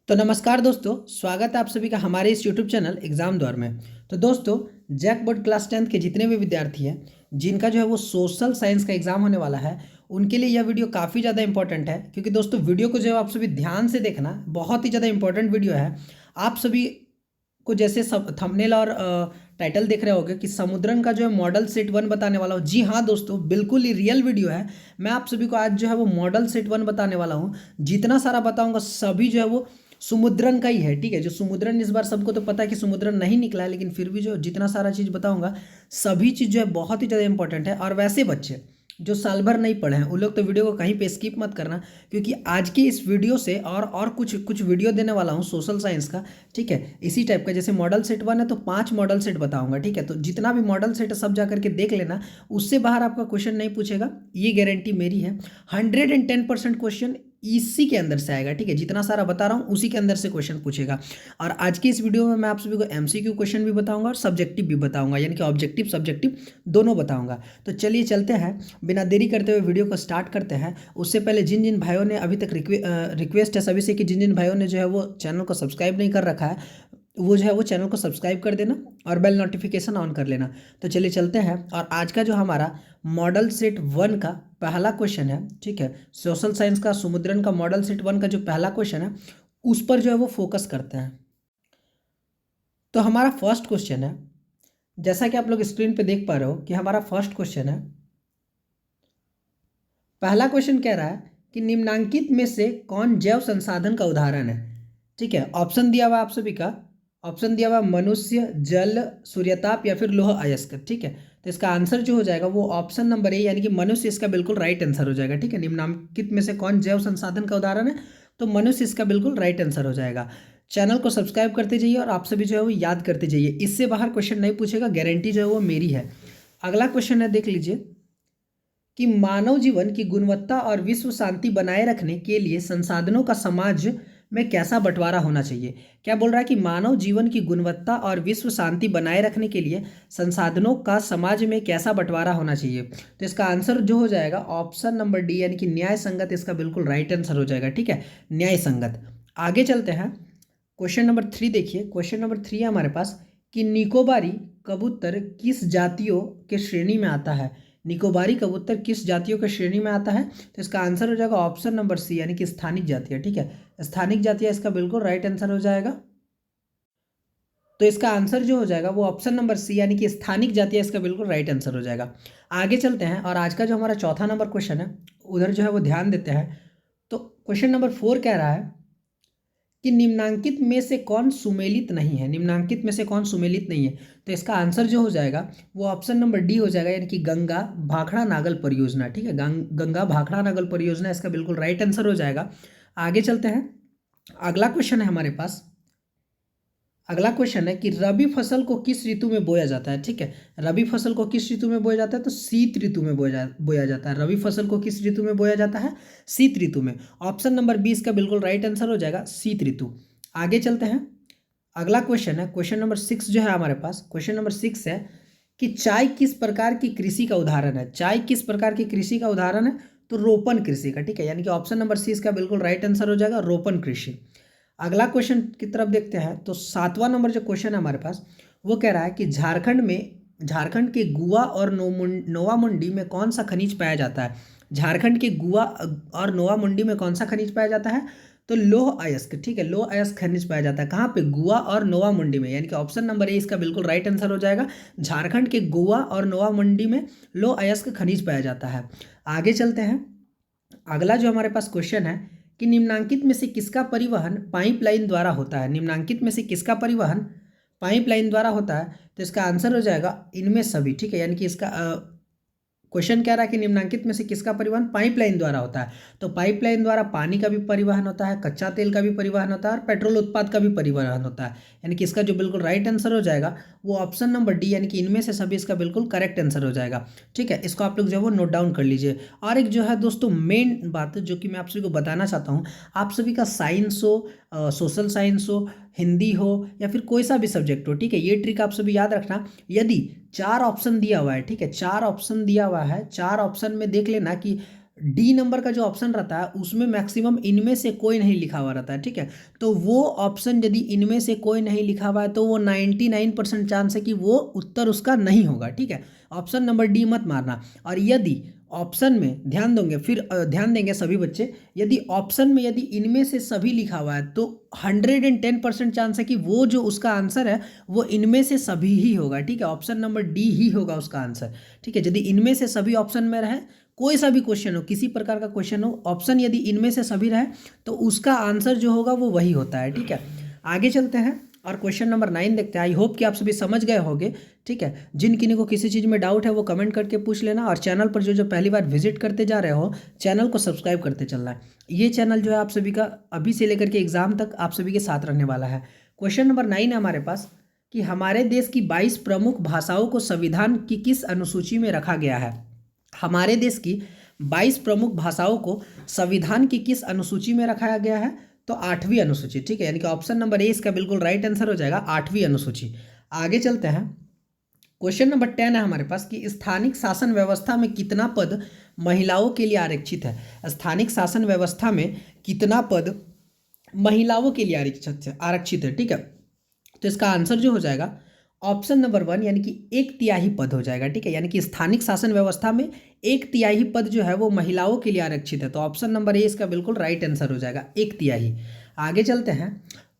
तो नमस्कार दोस्तों, स्वागत है आप सभी का हमारे इस यूट्यूब चैनल एग्जाम द्वार में। तो दोस्तों, जैक बोर्ड क्लास 10th के जितने भी विद्यार्थी हैं जिनका जो है वो सोशल साइंस का एग्जाम होने वाला है, उनके लिए यह वीडियो काफ़ी ज़्यादा इंपॉर्टेंट है। क्योंकि दोस्तों, वीडियो को जो है आप सभी ध्यान से देखना, बहुत ही ज़्यादा इंपॉर्टेंट वीडियो है। आप सभी को जैसे सब थंबनेल और टाइटल देख रहे होगे कि समुद्रन का जो है मॉडल सेट 1 बताने वाला हूँ। जी हाँ दोस्तों, बिल्कुल ही रियल वीडियो है। मैं आप सभी को आज जो है वो मॉडल सेट 1 बताने वाला हूँ। जितना सारा बताऊंगा सभी जो है वो समुद्रन का ही है। ठीक है, जो समुद्रन इस बार सबको तो पता है कि समुद्रन नहीं निकला है, लेकिन फिर भी जो जितना सारा चीज़ बताऊंगा सभी चीज़ जो है बहुत ही ज़्यादा इंपॉर्टेंट है। और वैसे बच्चे जो साल भर नहीं पढ़े हैं उन लोग तो वीडियो को कहीं पे स्किप मत करना, क्योंकि आज की इस वीडियो से और कुछ कुछ वीडियो देने वाला हूँ सोशल साइंस का। ठीक है, इसी टाइप का जैसे मॉडल सेट 1 है तो 5 मॉडल सेट बताऊंगा। ठीक है, तो जितना भी मॉडल सेट है सब जा करके देख लेना, उससे बाहर आपका क्वेश्चन नहीं पूछेगा, ये गारंटी मेरी है। 110% क्वेश्चन इसी के अंदर से आएगा। ठीक है, जितना सारा बता रहा हूँ उसी के अंदर से क्वेश्चन पूछेगा। और आज की इस वीडियो में मैं आप सभी को एमसीक्यू क्वेश्चन भी बताऊंगा और सब्जेक्टिव भी बताऊंगा, यानी कि ऑब्जेक्टिव सब्जेक्टिव दोनों बताऊंगा। तो चलिए चलते हैं, बिना देरी करते हुए वीडियो को स्टार्ट करते हैं। उससे पहले जिन जिन भाइयों ने अभी तक रिक्वेस्ट है सभी से कि जिन जिन भाइयों ने जो है वो चैनल को सब्सक्राइब नहीं कर रखा है, वो जो है वो चैनल को सब्सक्राइब कर देना और बेल नोटिफिकेशन ऑन कर लेना। तो चलिए चलते हैं, और आज का जो हमारा मॉडल सेट 1 का पहला क्वेश्चन है, ठीक है, सोशल साइंस का समुद्रन का मॉडल सेट 1 का जो पहला क्वेश्चन है उस पर जो है वो फोकस करते हैं। तो हमारा फर्स्ट क्वेश्चन है, जैसा कि आप लोग स्क्रीन पे देख पा रहे हो कि हमारा फर्स्ट क्वेश्चन है। पहला क्वेश्चन कह रहा है कि निम्नांकित में से कौन जैव संसाधन का उदाहरण है। ठीक है, ऑप्शन दिया हुआ आप सभी का, ऑप्शन दिया हुआ मनुष्य, जल, सूर्यताप या फिर लौह अयस्क। ठीक है, तो इसका आंसर जो हो जाएगा वो ऑप्शन नंबर ए यानी कि मनुष्य इसका बिल्कुल राइट आंसर हो जाएगा। ठीक है, निम्नांकित में से कौन जैव संसाधन का उदाहरण है, तो मनुष्य इसका बिल्कुल राइट आंसर हो जाएगा। चैनल को सब्सक्राइब करते जाइए और आप सभी जो है वो याद करते जाइए, इससे बाहर क्वेश्चन नहीं पूछेगा, गारंटी जो है वो मेरी है। अगला क्वेश्चन है, देख लीजिए कि मानव जीवन की गुणवत्ता और विश्व शांति बनाए रखने के लिए संसाधनों का समाज में कैसा बंटवारा होना चाहिए। क्या बोल रहा है कि मानव जीवन की गुणवत्ता और विश्व शांति बनाए रखने के लिए संसाधनों का समाज में कैसा बंटवारा होना चाहिए। तो इसका आंसर जो हो जाएगा ऑप्शन नंबर डी यानी कि न्याय संगत, इसका बिल्कुल राइट आंसर हो जाएगा। ठीक है, न्याय संगत। आगे चलते हैं, क्वेश्चन नंबर 3 देखिए। क्वेश्चन नंबर 3 है हमारे पास कि निकोबारी कबूतर किस जातियों के श्रेणी में आता है। निकोबारी कबूतर किस जातियों के श्रेणी में आता है, तो इसका आंसर हो जाएगा ऑप्शन नंबर सी यानी कि स्थानिक जातियाँ। ठीक है, स्थानिक जातियाँ इसका बिल्कुल राइट आंसर हो जाएगा। तो इसका आंसर जो हो जाएगा वो ऑप्शन नंबर सी यानी कि स्थानिक जातियाँ इसका बिल्कुल राइट आंसर हो जाएगा। आगे चलते हैं, और आज का जो हमारा चौथा नंबर क्वेश्चन है उधर जो है वो ध्यान देते हैं। तो क्वेश्चन नंबर 4 कह रहा है कि निम्नांकित में से कौन सुमेलित नहीं है। निम्नांकित में से कौन सुमेलित नहीं है, तो इसका आंसर जो हो जाएगा वो ऑप्शन नंबर डी हो जाएगा यानी कि गंगा भाखड़ा नागल परियोजना। ठीक है, गंगा भाखड़ा नागल परियोजना इसका बिल्कुल राइट आंसर हो जाएगा। आगे चलते हैं, अगला क्वेश्चन है हमारे पास। अगला क्वेश्चन है कि रबी फसल को किस ऋतु में बोया जाता है। ठीक है, रबी फसल को किस ऋतु में बोया जाता है, तो शीत ऋतु में बोया जाता है। रबी फसल को किस ऋतु में बोया जाता है, शीत ऋतु में। ऑप्शन नंबर 20 का बिल्कुल राइट आंसर हो जाएगा शीत ऋतु। आगे चलते हैं, अगला क्वेश्चन है क्वेश्चन नंबर 6 जो है हमारे पास। क्वेश्चन नंबर 6 है कि चाय किस प्रकार की कृषि का उदाहरण है। चाय किस प्रकार की कृषि का उदाहरण है, तो रोपण कृषि का। ठीक है, यानी कि ऑप्शन नंबर सी इसका बिल्कुल राइट आंसर हो जाएगा रोपण कृषि। अगला क्वेश्चन की तरफ देखते हैं, तो 7वां नंबर जो क्वेश्चन है हमारे पास वो कह रहा है कि झारखंड के गुआ और नोवा मुंडी में कौन सा खनिज पाया जाता है। झारखंड के गुआ और नोवा मुंडी में कौन सा खनिज पाया जाता है, तो लौह अयस्क। ठीक है, लौह अयस्क खनिज पाया जाता है कहाँ पे, गुआ और नोवा मुंडी में, यानी कि ऑप्शन नंबर ए इसका बिल्कुल राइट आंसर हो जाएगा। झारखंड के गुआ और नोवा मुंडी में लौह अयस्क खनिज पाया जाता है। आगे चलते हैं, अगला जो हमारे पास क्वेश्चन है कि निम्नांकित में से किसका परिवहन पाइपलाइन द्वारा होता है। निम्नांकित में से किसका परिवहन पाइपलाइन द्वारा होता है, तो इसका आंसर हो जाएगा इनमें सभी। ठीक है, यानी कि इसका क्वेश्चन कह रहा है कि निम्नांकित में से किसका परिवहन पाइपलाइन द्वारा होता है, तो पाइपलाइन द्वारा पानी का भी परिवहन होता है, कच्चा तेल का भी परिवहन होता है और पेट्रोल उत्पाद का भी परिवहन होता है। यानी कि इसका जो बिल्कुल राइट आंसर हो जाएगा वो ऑप्शन नंबर डी यानी कि इनमें से सभी इसका बिल्कुल करेक्ट आंसर हो जाएगा। ठीक है, इसको आप लोग जो है वो नोट डाउन कर लीजिए। और एक जो है दोस्तों मेन बात जो कि मैं आप सभी को बताना चाहता हूँ, आप सभी का साइंस हो, सोशल साइंस हो, हिंदी हो या फिर कोई सा भी सब्जेक्ट हो, ठीक है, ये ट्रिक आप सभी याद रखना। यदि 4 ऑप्शन दिया हुआ है, ठीक है, 4 ऑप्शन दिया हुआ है, 4 ऑप्शन में देख लेना कि डी नंबर का जो ऑप्शन रहता है उसमें मैक्सिमम इनमें से कोई नहीं लिखा हुआ रहता है, ठीक है। तो वो ऑप्शन यदि इनमें से कोई नहीं लिखा हुआ है तो वो 99% चांस है कि वो उत्तर उसका नहीं होगा, ठीक है। ऑप्शन नंबर डी मत मारना। और यदि ऑप्शन में ध्यान दोगे, फिर ध्यान देंगे सभी बच्चे, यदि ऑप्शन में यदि इनमें से सभी लिखा हुआ है तो 110% चांस है कि वो जो उसका आंसर है वो इनमें से सभी ही होगा, ठीक है। ऑप्शन नंबर डी ही होगा उसका आंसर, ठीक है। यदि इनमें से सभी ऑप्शन में रहे, कोई सा भी क्वेश्चन हो, किसी प्रकार का क्वेश्चन हो, ऑप्शन यदि इनमें से सभी रहे तो उसका आंसर जो होगा वो वही होता है, ठीक है। आगे चलते हैं और क्वेश्चन नंबर 9 देखते हैं। आई होप कि आप सभी समझ गए होंगे, ठीक है। जिन किन्हीं को किसी चीज़ में डाउट है वो कमेंट करके पूछ लेना, और चैनल पर जो जो पहली बार विजिट करते जा रहे हो चैनल को सब्सक्राइब करते चलना है। ये चैनल जो है आप सभी का अभी से लेकर के एग्जाम तक आप सभी के साथ रहने वाला है। क्वेश्चन नंबर 9 है हमारे पास कि हमारे देश की 22 प्रमुख भाषाओं को संविधान की किस अनुसूची में रखा गया है। हमारे देश की 22 प्रमुख भाषाओं को संविधान की किस अनुसूची में रखाया गया है, तो 8वीं अनुसूची, ठीक है। यानी कि ऑप्शन नंबर ए इसका बिल्कुल राइट आंसर हो जाएगा, 8वीं अनुसूची। आगे चलते हैं। क्वेश्चन नंबर 10 है हमारे पास कि स्थानिक शासन व्यवस्था में कितना पद महिलाओं के लिए आरक्षित है। स्थानिक शासन व्यवस्था में कितना पद महिलाओं के लिए आरक्षित है, ठीक है। तो इसका आंसर जो हो जाएगा ऑप्शन नंबर 1 यानी कि 1/3 पद हो जाएगा, ठीक है। यानी कि स्थानिक शासन व्यवस्था में 1/3 पद जो है वो महिलाओं के लिए आरक्षित है। तो ऑप्शन नंबर ए इसका बिल्कुल राइट आंसर हो जाएगा, 1/3। आगे चलते हैं।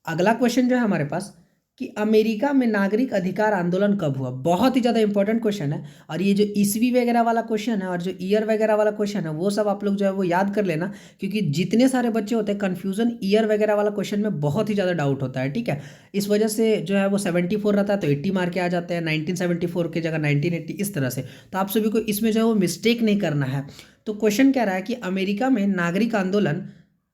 अगला क्वेश्चन जो है हमारे पास कि अमेरिका में नागरिक अधिकार आंदोलन कब हुआ। बहुत ही ज़्यादा इंपॉर्टेंट क्वेश्चन है, और ये जो ईस्वी वगैरह वाला क्वेश्चन है और जो ईयर वगैरह वाला क्वेश्चन है वो सब आप लोग जो है वो याद कर लेना, क्योंकि जितने सारे बच्चे होते हैं कन्फ्यूजन ईयर वगैरह वाला क्वेश्चन में बहुत ही ज़्यादा डाउट होता है, ठीक है। इस वजह से जो है वो 74 रहता है तो 80 मार्क के आ जाते हैं, 1974 की जगह 1980, इस तरह से। तो आप सभी को इसमें जो है वो मिस्टेक नहीं करना है। तो क्वेश्चन कह रहा है कि अमेरिका में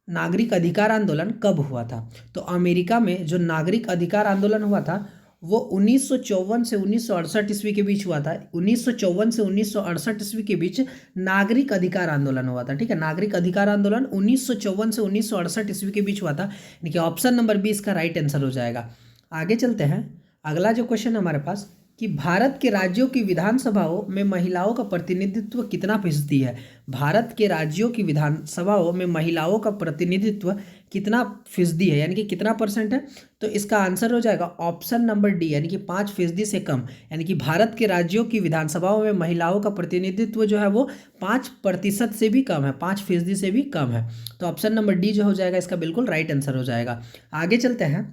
नागरिक अधिकार आंदोलन कब हुआ था। तो अमेरिका में जो नागरिक अधिकार आंदोलन हुआ था वो 1954 से 1968 ईस्वी के बीच हुआ था। 1954 से 1968 ईस्वी के बीच नागरिक अधिकार आंदोलन हुआ था, ठीक है। नागरिक अधिकार आंदोलन 1954 से 1968 ईस्वी के बीच हुआ था, यानी कि ऑप्शन नंबर बी इसका राइट आंसर हो जाएगा। आगे चलते हैं। अगला जो क्वेश्चन है हमारे पास कि भारत के राज्यों की विधानसभाओं में महिलाओं का प्रतिनिधित्व कितना फीसदी है। भारत के राज्यों की विधानसभाओं में महिलाओं का प्रतिनिधित्व कितना फीसदी है, यानी कि कितना परसेंट है। तो इसका आंसर हो जाएगा ऑप्शन नंबर डी, यानी कि 5% से कम। यानी कि भारत के राज्यों की विधानसभाओं में महिलाओं का प्रतिनिधित्व जो है वो 5% से भी कम है, 5% से भी कम है। तो ऑप्शन नंबर डी जो हो जाएगा इसका बिल्कुल राइट आंसर हो जाएगा। आगे चलते हैं।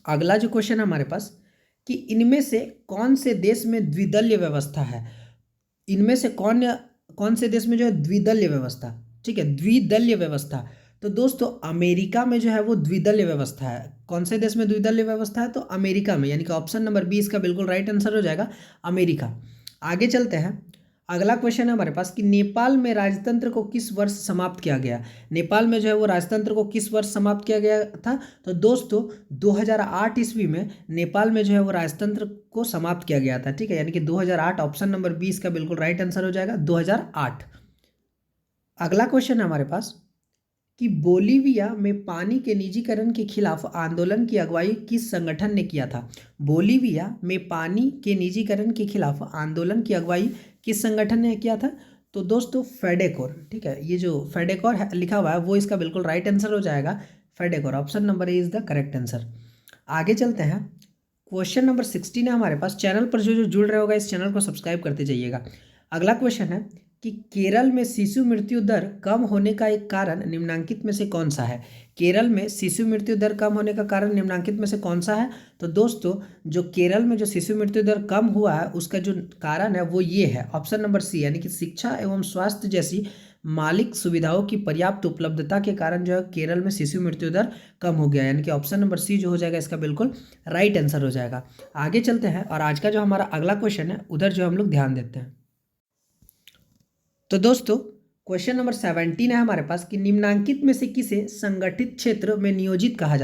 अगला जो क्वेश्चन है हमारे पास कि इनमें से कौन से देश में द्विदलीय व्यवस्था है। इनमें से कौन कौन से देश में जो है द्विदलीय व्यवस्था, ठीक है, द्विदलीय व्यवस्था। तो दोस्तों अमेरिका में जो है वो द्विदलीय व्यवस्था है। कौन से देश में द्विदलीय व्यवस्था है, तो अमेरिका में, यानी कि ऑप्शन नंबर बी इसका बिल्कुल राइट आंसर हो जाएगा, अमेरिका। आगे चलते हैं। अगला क्वेश्चन है हमारे पास कि नेपाल में राजतंत्र को किस वर्ष समाप्त किया गया। नेपाल में जो है वो राजतंत्र को किस वर्ष समाप्त किया गया था। तो दोस्तों 2008 ईस्वी में नेपाल में जो है वो राजतंत्र को समाप्त किया गया था, ठीक है। यानी कि 2008, ऑप्शन नंबर 20 का बिल्कुल राइट आंसर हो जाएगा, 2008। अगला क्वेश्चन है हमारे पास कि बोलीविया में पानी के निजीकरण के खिलाफ आंदोलन की अगुवाई किस संगठन ने किया था। बोलीविया में पानी के निजीकरण के खिलाफ आंदोलन की अगुवाई किस संगठन ने किया था। तो दोस्तों फेडेकोर, ठीक है। ये जो फेडेकोर लिखा हुआ है वो इसका बिल्कुल राइट आंसर हो जाएगा, फेडेकोर। Option number A is the correct answer. आगे चलते हैं। क्वेश्चन नंबर 16 है हमारे पास। चैनल पर जो जो जुड़ रहे होगा इस चैनल को सब्सक्राइब करते जाइएगा। अगला क्वेश्चन है कि केरल में शिशु मृत्यु दर कम होने का एक कारण निम्नलिखित में से कौन सा है। केरल में शिशु मृत्यु दर कम होने का कारण निम्नलिखित में से कौन सा है। तो दोस्तों जो केरल में जो शिशु मृत्यु दर कम हुआ है उसका जो कारण है वो ये है, ऑप्शन नंबर सी, यानी कि शिक्षा एवं स्वास्थ्य जैसी मौलिक सुविधाओं की पर्याप्त उपलब्धता के कारण जो है केरल में शिशु मृत्यु दर कम हो गया, यानी कि ऑप्शन नंबर सी जो हो जाएगा इसका बिल्कुल राइट आंसर हो जाएगा। आगे चलते हैं और आज का जो हमारा अगला क्वेश्चन है उधर जो हम लोग ध्यान देते हैं। तो दोस्तों क्वेश्चन नंबर 17 है हमारे पास कि निम्नांकित में से किसे संगठित क्षेत्र में नियोजित कहा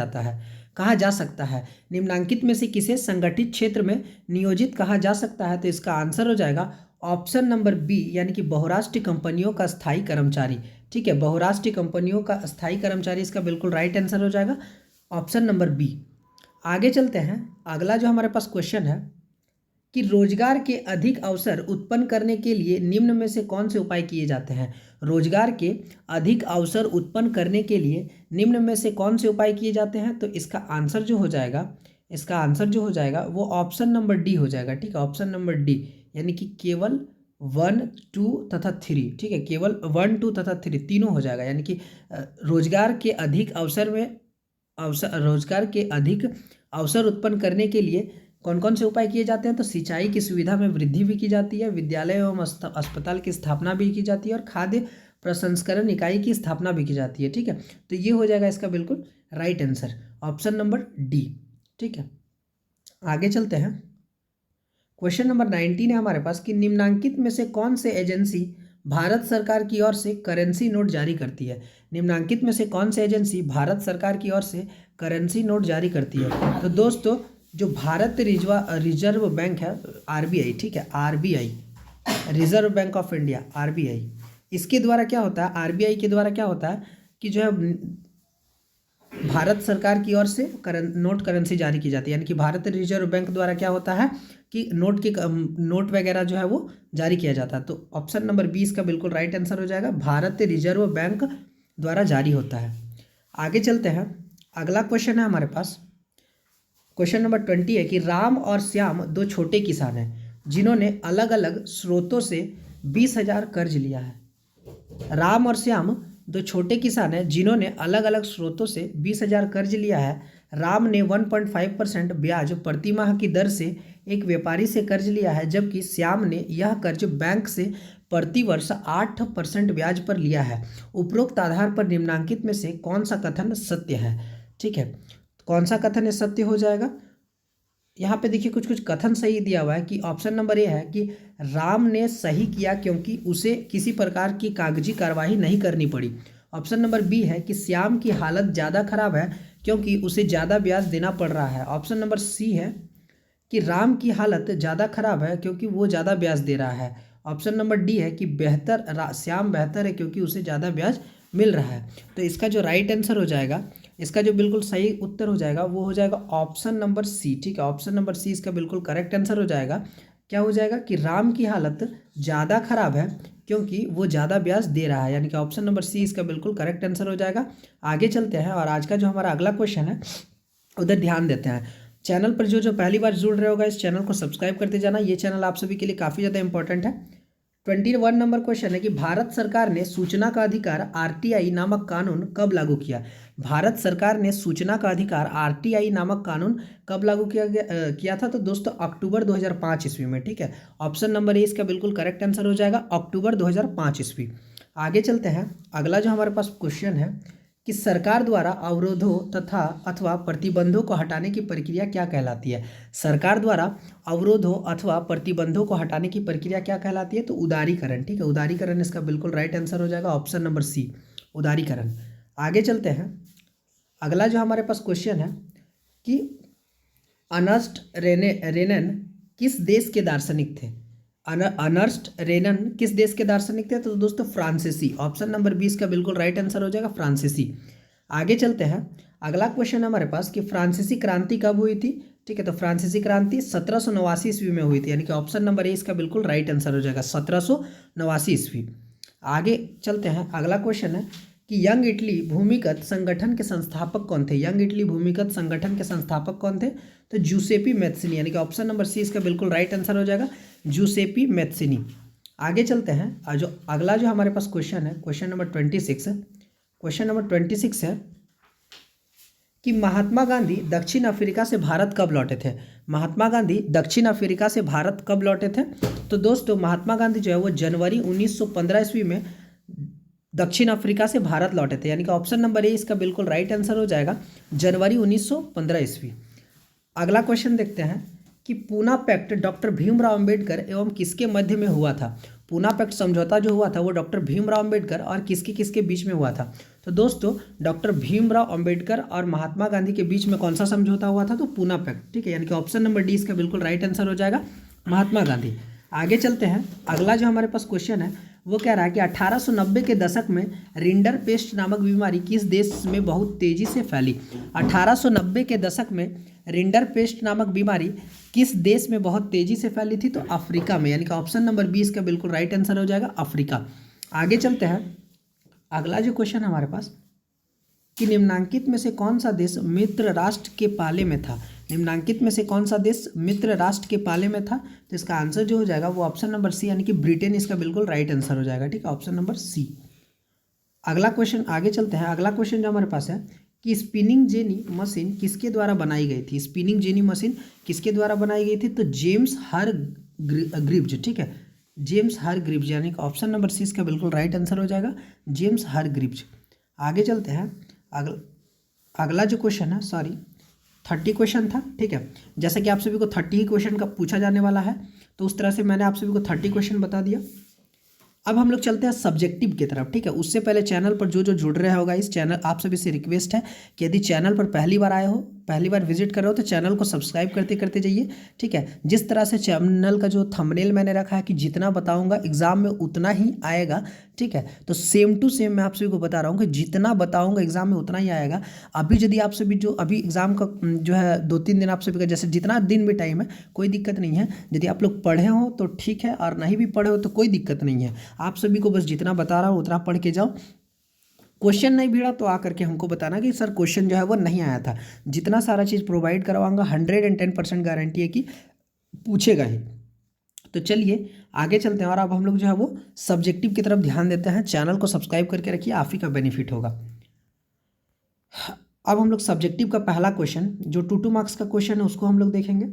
जा सकता है। निम्नांकित में से किसे संगठित क्षेत्र में नियोजित कहा जा सकता है। तो इसका आंसर हो जाएगा ऑप्शन नंबर बी, यानी कि बहुराष्ट्रीय कंपनियों का स्थायी कर्मचारी, ठीक है। बहुराष्ट्रीय कंपनियों का स्थायी कर्मचारी इसका बिल्कुल राइट आंसर हो जाएगा, ऑप्शन नंबर बी। आगे चलते हैं। अगला जो हमारे पास क्वेश्चन है कि रोजगार के अधिक अवसर उत्पन्न करने के लिए निम्न में से कौन से उपाय किए जाते हैं। रोजगार के अधिक अवसर उत्पन्न करने के लिए निम्न में से कौन से उपाय किए जाते हैं। तो इसका आंसर जो हो जाएगा वो ऑप्शन नंबर डी हो जाएगा। ठीक है, ऑप्शन नंबर डी, यानी कि केवल 1, 2 तथा 3। ठीक है, केवल 1, 2 तथा 3 तीनों हो जाएगा। यानी कि रोजगार के अधिक अवसर उत्पन्न करने के लिए कौन कौन से उपाय किए जाते हैं। तो सिंचाई की सुविधा में वृद्धि भी की जाती है, विद्यालय एवं अस्पताल की स्थापना भी की जाती है और खाद्य प्रसंस्करण इकाई की स्थापना भी की जाती है। ठीक है, तो ये हो जाएगा इसका बिल्कुल right answer, option number D. ठीक है, आगे चलते हैं। क्वेश्चन नंबर 19 है हमारे पास कि निम्नांकित में से कौन से एजेंसी भारत सरकार की ओर से करेंसी नोट जारी करती है। निम्नांकित में से कौन से एजेंसी भारत सरकार की ओर से करेंसी नोट जारी करती है। तो दोस्तों, जो भारत रिजर्व बैंक है, आरबीआई, ठीक है, RBI, reserve bank of India, RBI, इसके द्वारा क्या होता है, आरबीआई के द्वारा क्या होता है कि जो है भारत सरकार की ओर से नोट करेंसी जारी की जाती है। यानी कि भारत रिजर्व बैंक द्वारा क्या होता है कि नोट वगैरह जो है वो जारी किया जाता है। तो ऑप्शन नंबर 20 का बिल्कुल राइट आंसर हो जाएगा, भारत रिजर्व बैंक द्वारा जारी होता है। आगे चलते हैं, अगला क्वेश्चन है हमारे पास, क्वेश्चन नंबर 20 है कि राम और श्याम दो छोटे किसान हैं जिन्होंने अलग अलग स्रोतों से 20,000 कर्ज लिया है। राम और श्याम दो छोटे किसान हैं जिन्होंने अलग अलग स्रोतों से 20,000 कर्ज लिया है। राम ने 1.5% ब्याज प्रति माह की दर से एक व्यापारी से कर्ज लिया है, जबकि श्याम ने यह कर्ज बैंक से प्रति वर्ष 8% ब्याज पर लिया है। उपरोक्त आधार पर निम्नांकित में से कौन सा कथन सत्य है। ठीक है, कौन सा कथन सत्य हो जाएगा। यहाँ पे देखिए कुछ कुछ कथन सही दिया हुआ है कि ऑप्शन नंबर ए है कि राम ने सही किया क्योंकि उसे किसी प्रकार की कागजी कार्रवाई नहीं करनी पड़ी। ऑप्शन नंबर बी है कि श्याम की हालत ज़्यादा खराब है क्योंकि उसे ज़्यादा ब्याज देना पड़ रहा है। ऑप्शन नंबर सी है कि राम की हालत ज़्यादा खराब है क्योंकि वो ज़्यादा ब्याज दे रहा है। ऑप्शन नंबर डी है कि श्याम बेहतर है क्योंकि उसे ज़्यादा ब्याज मिल रहा है। तो इसका जो राइट आंसर हो जाएगा, इसका जो बिल्कुल सही उत्तर हो जाएगा वो हो जाएगा ऑप्शन नंबर सी। ठीक है, ऑप्शन नंबर सी इसका बिल्कुल करेक्ट आंसर हो जाएगा। क्या हो जाएगा कि राम की हालत ज़्यादा खराब है क्योंकि वो ज़्यादा ब्याज दे रहा है, यानी कि ऑप्शन नंबर सी इसका बिल्कुल करेक्ट आंसर हो जाएगा। आगे चलते हैं और आज का जो हमारा अगला क्वेश्चन है उधर ध्यान देते हैं। चैनल पर जो पहली बार जुड़ रहे होगा इस चैनल को सब्सक्राइब करते जाना, ये चैनल आप सभी के लिए काफ़ी ज़्यादा इंपॉर्टेंट है। 21 नंबर क्वेश्चन है कि भारत सरकार ने सूचना का अधिकार आरटीआई नामक कानून कब लागू किया। भारत सरकार ने सूचना का अधिकार आरटीआई नामक कानून कब लागू किया था। तो दोस्तों अक्टूबर 2005 ईस्वी में। ठीक है, ऑप्शन नंबर ए इसका बिल्कुल करेक्ट आंसर हो जाएगा, अक्टूबर 2005 ईस्वी। आगे चलते हैं, अगला जो हमारे पास क्वेश्चन है कि सरकार द्वारा अवरोधों तथा अथवा प्रतिबंधों को हटाने की प्रक्रिया क्या कहलाती है। सरकार द्वारा अवरोधों अथवा प्रतिबंधों को हटाने की प्रक्रिया क्या कहलाती है। तो उदारीकरण। ठीक है, उदारीकरण इसका बिल्कुल राइट आंसर हो जाएगा, ऑप्शन नंबर सी, उदारीकरण। आगे चलते हैं, अगला जो हमारे पास क्वेश्चन है कि अर्नस्ट रेनन किस देश के दार्शनिक थे। अर्नस्ट रेनन किस देश के दार्शनिक थे। तो दोस्तों फ्रांसीसी, ऑप्शन नंबर 20 का बिल्कुल राइट आंसर हो जाएगा, फ्रांसीसी। आगे चलते हैं, अगला क्वेश्चन है हमारे पास कि फ्रांसीसी क्रांति कब हुई थी। ठीक है, तो फ्रांसीसी क्रांति 1789 ईस्वी में हुई थी, यानी कि ऑप्शन नंबर ए इसका बिल्कुल राइट आंसर हो जाएगा, 1789 ईस्वी। आगे चलते हैं, अगला क्वेश्चन है कि यंग इटली भूमिगत संगठन के संस्थापक कौन थे। यंग इटली भूमिगत संगठन के संस्थापक कौन थे। तो जूसेपी मैत्सिनी, यानी कि ऑप्शन नंबर सी इसका बिल्कुल राइट आंसर हो जाएगा, जूसेपी मैत्सिनी। आगे चलते हैं, जो अगला जो हमारे पास क्वेश्चन है क्वेश्चन नंबर 26 है। क्वेश्चन नंबर 26 है कि महात्मा गांधी दक्षिण अफ्रीका से भारत कब लौटे थे। महात्मा गांधी दक्षिण अफ्रीका से भारत कब लौटे थे। तो दोस्तों महात्मा गांधी जो है वो जनवरी 1915 ईस्वी में दक्षिण अफ्रीका से भारत लौटे थे, यानी कि ऑप्शन नंबर ए इसका बिल्कुल राइट आंसर हो जाएगा, जनवरी 1915 ईस्वी। अगला क्वेश्चन देखते हैं कि पूना पैक्ट डॉक्टर भीमराव अंबेडकर एवं किसके मध्य में हुआ था। पूना पैक्ट समझौता जो हुआ था वो डॉक्टर भीमराव अंबेडकर और किसके किसके बीच में हुआ था। तो दोस्तों डॉक्टर भीमराव अंबेडकर और महात्मा गांधी के बीच में कौन सा समझौता हुआ था। तो पूना पैक्ट। ठीक है, यानी कि ऑप्शन नंबर डी इसका बिल्कुल राइट आंसर हो जाएगा, महात्मा गांधी। आगे चलते हैं, अगला जो हमारे पास क्वेश्चन है वो कह रहा है कि 1890 के दशक में रिंडर पेस्ट नामक बीमारी किस देश में बहुत तेजी से फैली। 1890 के दशक में रिंडर पेस्ट नामक बीमारी किस देश में बहुत तेजी से फैली थी? तो अफ्रीका में, यानी कि ऑप्शन नंबर 20 का बिल्कुल राइट आंसर हो जाएगा अफ्रीका। आगे चलते हैं, अगला जो क्वेश्चन है हमारे पास कि निम्नांकित में से कौन सा देश मित्र राष्ट्र के पाले में था? निम्नांकित में से कौन सा देश मित्र राष्ट्र के पाले में था? तो इसका आंसर जो हो जाएगा वो ऑप्शन नंबर सी, यानी कि ब्रिटेन इसका बिल्कुल राइट आंसर हो जाएगा। ठीक है, ऑप्शन नंबर सी। अगला क्वेश्चन, आगे चलते हैं। अगला क्वेश्चन जो हमारे पास है कि स्पिनिंग जेनी मशीन किसके द्वारा बनाई गई थी? स्पिनिंग जेनी मशीन किसके द्वारा बनाई गई थी? तो जेम्स हर ग्रिव्ज। ठीक है, जेम्स हर ग्रिव्ज, यानी कि ऑप्शन नंबर सी इसका बिल्कुल राइट आंसर हो जाएगा, जेम्स हर ग्रिव्ज। आगे चलते हैं, अगला जो क्वेश्चन है, सॉरी 30 क्वेश्चन था। ठीक है, जैसे कि आप सभी को 30 क्वेश्चन का पूछा जाने वाला है, तो उस तरह से मैंने आप सभी को 30 क्वेश्चन बता दिया। अब हम लोग चलते हैं सब्जेक्टिव की तरफ। ठीक है, उससे पहले चैनल पर जो जो जुड़ रहे होगा इस चैनल, आप सभी से रिक्वेस्ट है कि यदि चैनल पर पहली बार आए हो, पहली बार विजिट कर रहे हो, तो चैनल को सब्सक्राइब करते करते जाइए। ठीक है, जिस तरह से चैनल का जो थंबनेल मैंने रखा है कि जितना बताऊंगा एग्जाम में उतना ही आएगा। ठीक है, तो सेम टू सेम मैं आप सभी को बता रहा हूँ कि जितना बताऊंगा एग्जाम में उतना ही आएगा। अभी यदि आप सभी जो अभी एग्जाम का जो है 2-3 दिन आप सभी का, जैसे जितना दिन भी टाइम है कोई दिक्कत नहीं है। यदि आप लोग पढ़े हो तो ठीक है, और नहीं भी पढ़े हो तो कोई दिक्कत नहीं है। आप सभी को बस जितना बता रहा हूँ उतना पढ़ के जाओ। क्वेश्चन नहीं भिड़ा तो आकर के हमको बताना कि सर क्वेश्चन जो है वो नहीं आया था। जितना सारा चीज़ प्रोवाइड करवाऊंगा 110% गारंटी है कि पूछेगा ही। तो चलिए आगे चलते हैं, और अब हम लोग जो है वो सब्जेक्टिव की तरफ ध्यान देते हैं। चैनल को सब्सक्राइब करके रखिए, आप ही का बेनिफिट होगा। अब हम लोग सब्जेक्टिव का पहला क्वेश्चन जो 2 मार्क्स का क्वेश्चन है उसको हम लोग देखेंगे।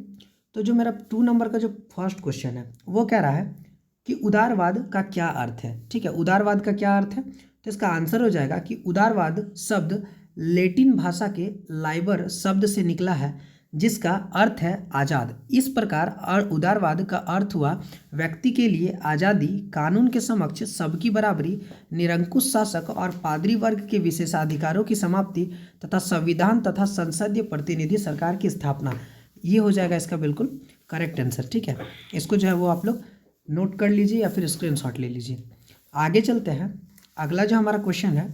तो जो मेरा 2 नंबर का जो फर्स्ट क्वेश्चन है वो कह रहा है कि उदारवाद का क्या अर्थ है? ठीक है, उदारवाद का क्या अर्थ है? तो इसका आंसर हो जाएगा कि उदारवाद शब्द लैटिन भाषा के लाइबर शब्द से निकला है, जिसका अर्थ है आज़ाद। इस प्रकार उदारवाद का अर्थ हुआ व्यक्ति के लिए आज़ादी, कानून के समक्ष सबकी बराबरी, निरंकुश शासक और पादरी वर्ग के विशेषाधिकारों की समाप्ति तथा संविधान तथा संसदीय प्रतिनिधि सरकार की स्थापना। ये हो जाएगा इसका बिल्कुल करेक्ट आंसर। ठीक है, इसको जो है वो आप लोग नोट कर लीजिए या फिर स्क्रीनशॉट ले लीजिए। आगे चलते हैं, अगला जो हमारा क्वेश्चन है